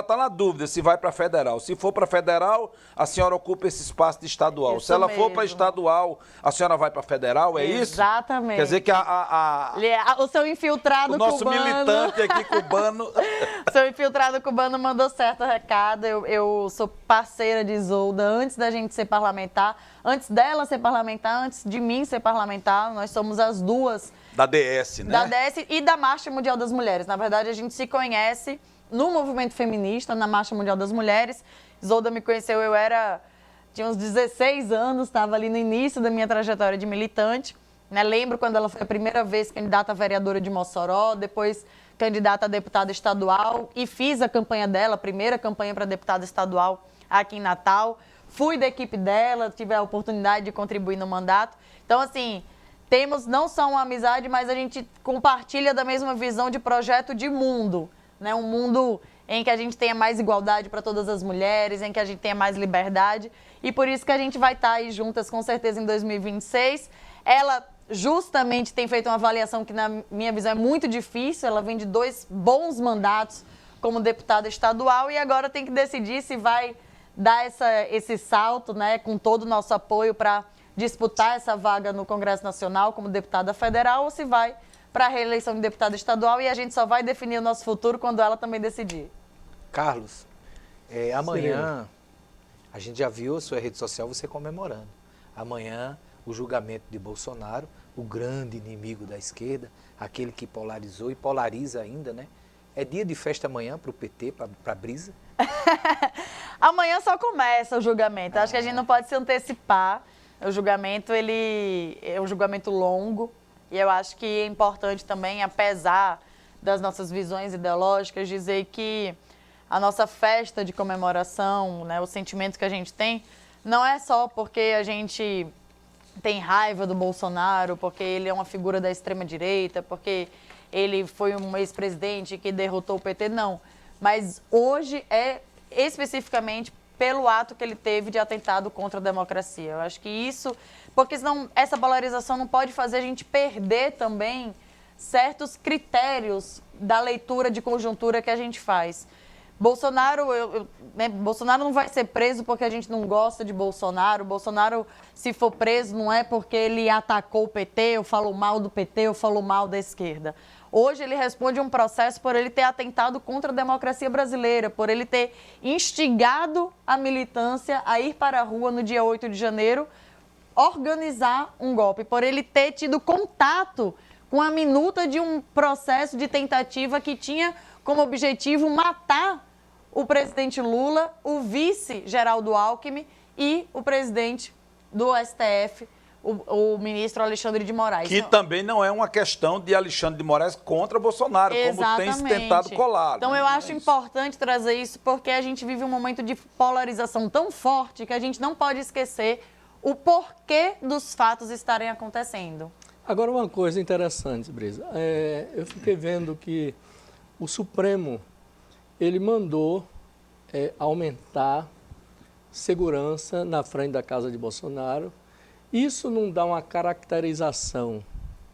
está na dúvida se vai para federal. Se for para federal, a senhora ocupa esse espaço de estadual. Isso se ela mesmo. for para estadual, a senhora vai para federal, é isso? Exatamente. Quer dizer que o seu infiltrado o nosso cubano... militante aqui cubano... O seu infiltrado cubano mandou certo recado. Eu sou parceira de Isolda antes da gente ser parlamentar, antes dela ser parlamentar, antes de mim ser parlamentar. Nós somos as duas... Da DS, né? Da DS e da Marcha Mundial das Mulheres. Na verdade, a gente se conhece no movimento feminista, na Marcha Mundial das Mulheres. Isolda me conheceu, tinha uns 16 anos, estava ali no início da minha trajetória de militante. Né? Lembro quando ela foi a primeira vez candidata a vereadora de Mossoró, depois candidata a deputada estadual e fiz a campanha dela, a primeira campanha para deputada estadual aqui em Natal. Fui da equipe dela, tive a oportunidade de contribuir no mandato. Então, assim... Temos não só uma amizade, mas a gente compartilha da mesma visão de projeto de mundo, né? Um mundo em que a gente tenha mais igualdade para todas as mulheres, em que a gente tenha mais liberdade. E por isso que a gente vai estar aí juntas, com certeza, em 2026. Ela justamente tem feito uma avaliação que, na minha visão, é muito difícil. Ela vem de 2 bons mandatos como deputada estadual e agora tem que decidir se vai dar esse salto, né? Com todo o nosso apoio para... disputar essa vaga no Congresso Nacional como deputada federal ou se vai para a reeleição de deputada estadual e a gente só vai definir o nosso futuro quando ela também decidir. Carlos, amanhã, a gente já viu a sua rede social você comemorando. Amanhã, o julgamento de Bolsonaro, o grande inimigo da esquerda, aquele que polarizou e polariza ainda, né? É dia de festa amanhã para o PT, para a Brisa? Amanhã só começa o julgamento. Acho que a gente não pode se antecipar. O julgamento, ele é um julgamento longo e eu acho que é importante também, apesar das nossas visões ideológicas, dizer que a nossa festa de comemoração, né, o sentimento que a gente tem, não é só porque a gente tem raiva do Bolsonaro, porque ele é uma figura da extrema-direita, porque ele foi um ex-presidente que derrotou o PT, não. Mas hoje é especificamente pelo ato que ele teve de atentado contra a democracia. Eu acho que isso... Porque senão essa polarização não pode fazer a gente perder também certos critérios da leitura de conjuntura que a gente faz. Bolsonaro, Bolsonaro não vai ser preso porque a gente não gosta de Bolsonaro. Bolsonaro, se for preso, não é porque ele atacou o PT, ou falou mal do PT, ou falou mal da esquerda. Hoje ele responde um processo por ele ter atentado contra a democracia brasileira, por ele ter instigado a militância a ir para a rua no dia 8 de janeiro, organizar um golpe, por ele ter tido contato com a minuta de um processo de tentativa que tinha como objetivo matar o presidente Lula, o vice Geraldo Alckmin e o presidente do STF, o ministro Alexandre de Moraes. Que também não é uma questão de Alexandre de Moraes contra Bolsonaro, como tem se tentado colar. Então eu acho importante trazer isso, porque a gente vive um momento de polarização tão forte que a gente não pode esquecer o porquê dos fatos estarem acontecendo. Agora, uma coisa interessante, Brisa. Eu fiquei vendo que o Supremo, ele mandou aumentar segurança na frente da casa de Bolsonaro. Isso não dá uma caracterização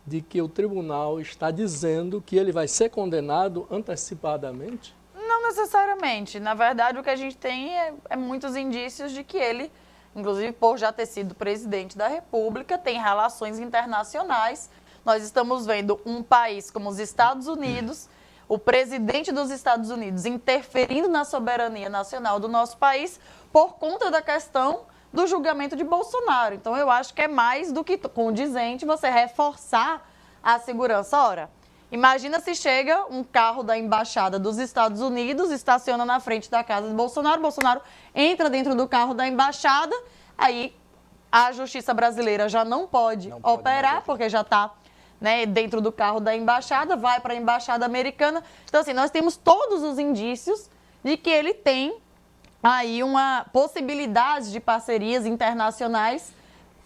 de que o tribunal está dizendo que ele vai ser condenado antecipadamente? Não necessariamente. Na verdade, o que a gente tem é muitos indícios de que ele, inclusive por já ter sido presidente da República, tem relações internacionais. Nós estamos vendo um país como os Estados Unidos, o presidente dos Estados Unidos interferindo na soberania nacional do nosso país por conta da questão do julgamento de Bolsonaro. Então, eu acho que é mais do que condizente você reforçar a segurança. Ora, imagina se chega um carro da Embaixada dos Estados Unidos, estaciona na frente da casa de Bolsonaro, Bolsonaro entra dentro do carro da Embaixada, aí a Justiça brasileira já não pode operar, porque já está dentro do carro da Embaixada, vai para a Embaixada americana. Então, assim, nós temos todos os indícios de que ele tem aí uma possibilidade de parcerias internacionais,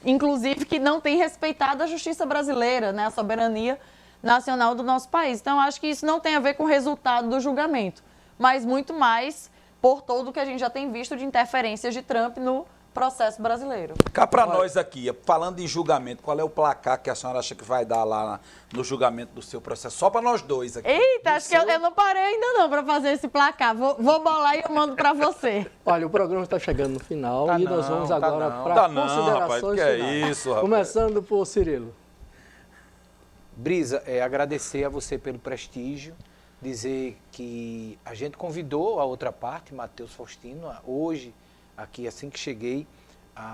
inclusive que não tem respeitado a justiça brasileira, a soberania nacional do nosso país. Então, acho que isso não tem a ver com o resultado do julgamento, mas muito mais por todo o que a gente já tem visto de interferências de Trump no processo brasileiro. Cá para nós aqui, falando em julgamento, qual é o placar que a senhora acha que vai dar lá no julgamento do seu processo? Só para nós dois aqui. Eita, acho que eu não parei ainda não para fazer esse placar. Vou bolar e eu mando para você. Olha, o programa está chegando no final nós vamos agora para considerações rapaz, finais. É isso, rapaz. Começando por Cirilo. Brisa, agradecer a você pelo prestígio, dizer que a gente convidou a outra parte, Matheus Faustino, hoje, aqui assim que cheguei,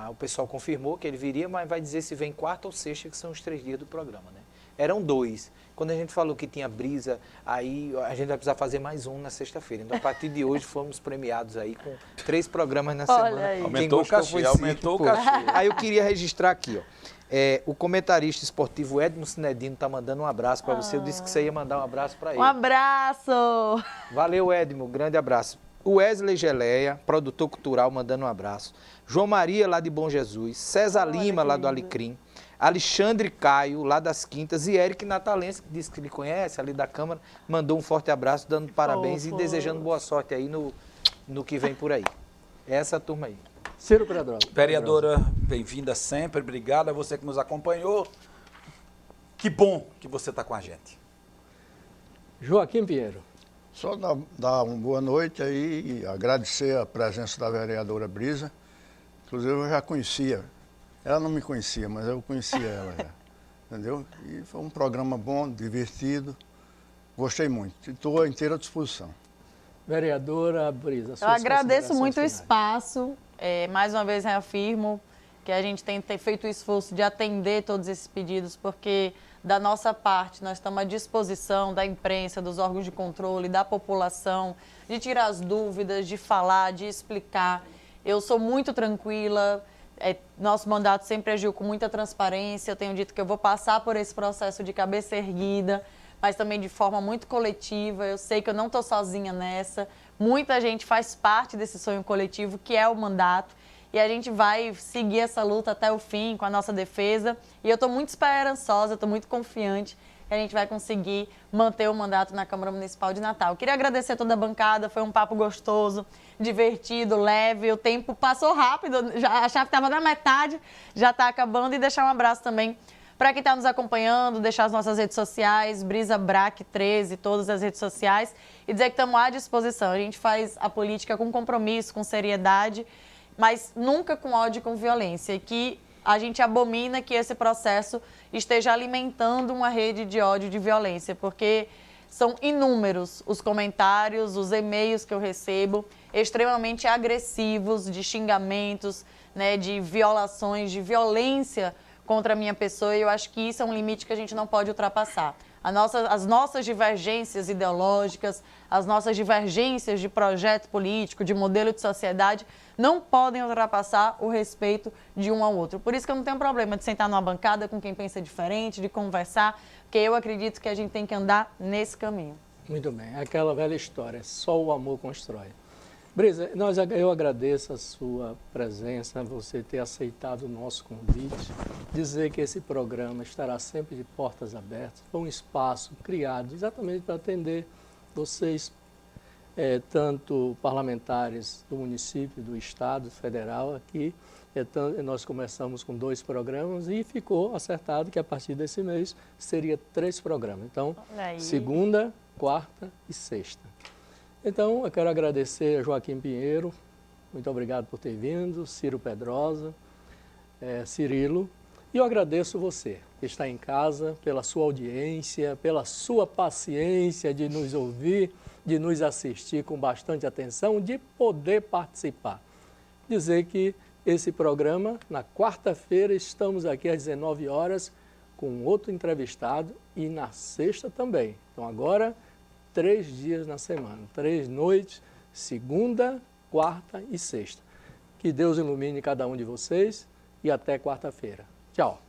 o pessoal confirmou que ele viria, mas vai dizer se vem quarta ou sexta, que são os 3 dias do programa, né? Eram 2. Quando a gente falou que tinha Brisa, aí a gente vai precisar fazer mais um na sexta-feira. Então, a partir de hoje, fomos premiados aí com 3 programas na semana. Aí. Aumentou o cachê, aumentou o cachê. Aí eu queria registrar aqui, o comentarista esportivo Edmo Cinedino tá mandando um abraço para você. Eu disse que você ia mandar um abraço para ele. Um abraço! Valeu, Edmo. Grande abraço. O Wesley Geleia, produtor cultural, mandando um abraço. João Maria, lá de Bom Jesus. César Lima, lá do Alecrim. Alexandre Caio, lá das Quintas. E Eric Natalense, que disse que ele conhece, ali da Câmara, mandou um forte abraço, dando parabéns e desejando boa sorte aí no que vem por aí. Essa turma aí. Ciro Pedrosa. Vereadora, bem-vinda sempre. Obrigado a você que nos acompanhou. Que bom que você está com a gente. Joaquim Pinheiro. Só dar uma boa noite aí e agradecer a presença da vereadora Brisa. Inclusive eu já conhecia, ela não me conhecia, mas eu conhecia ela já, entendeu? E foi um programa bom, divertido, gostei muito e estou à inteira disposição. Vereadora Brisa, eu agradeço muito o espaço, mais uma vez reafirmo que a gente tem feito o esforço de atender todos esses pedidos, porque da nossa parte, nós estamos à disposição da imprensa, dos órgãos de controle, da população, de tirar as dúvidas, de falar, de explicar. Eu sou muito tranquila, nosso mandato sempre agiu com muita transparência, eu tenho dito que eu vou passar por esse processo de cabeça erguida, mas também de forma muito coletiva. Eu sei que eu não estou sozinha nessa, muita gente faz parte desse sonho coletivo, que é o mandato. E a gente vai seguir essa luta até o fim com a nossa defesa. E eu estou muito esperançosa, estou muito confiante que a gente vai conseguir manter o mandato na Câmara Municipal de Natal. Eu queria agradecer a toda a bancada, foi um papo gostoso, divertido, leve. O tempo passou rápido, já achava que estava na metade, já está acabando. E deixar um abraço também para quem está nos acompanhando, deixar as nossas redes sociais, Brisa Brac 13, todas as redes sociais. E dizer que estamos à disposição. A gente faz a política com compromisso, com seriedade, mas nunca com ódio e com violência. E que a gente abomina que esse processo esteja alimentando uma rede de ódio e de violência, porque são inúmeros os comentários, os e-mails que eu recebo, extremamente agressivos, de xingamentos, né, de violações, de violência contra a minha pessoa, e eu acho que isso é um limite que a gente não pode ultrapassar. As nossas divergências ideológicas, as nossas divergências de projeto político, de modelo de sociedade, não podem ultrapassar o respeito de um ao outro. Por isso que eu não tenho problema de sentar numa bancada com quem pensa diferente, de conversar, porque eu acredito que a gente tem que andar nesse caminho. Muito bem, aquela velha história, só o amor constrói. Brisa, eu agradeço a sua presença, você ter aceitado o nosso convite, dizer que esse programa estará sempre de portas abertas, foi um espaço criado exatamente para atender vocês, tanto parlamentares do município, do estado, federal, aqui. Nós começamos com 2 programas e ficou acertado que a partir desse mês seria 3 programas. Então, segunda, quarta e sexta. Então, eu quero agradecer a Joaquim Pinheiro, muito obrigado por ter vindo, Ciro Pedrosa, Cirilo, e eu agradeço você que está em casa, pela sua audiência, pela sua paciência de nos ouvir, de nos assistir com bastante atenção, de poder participar. Dizer que esse programa, na quarta-feira, estamos aqui às 19 horas com outro entrevistado e na sexta também. Então, agora, 3 dias na semana, 3 noites, segunda, quarta e sexta. Que Deus ilumine cada um de vocês e até quarta-feira. Tchau.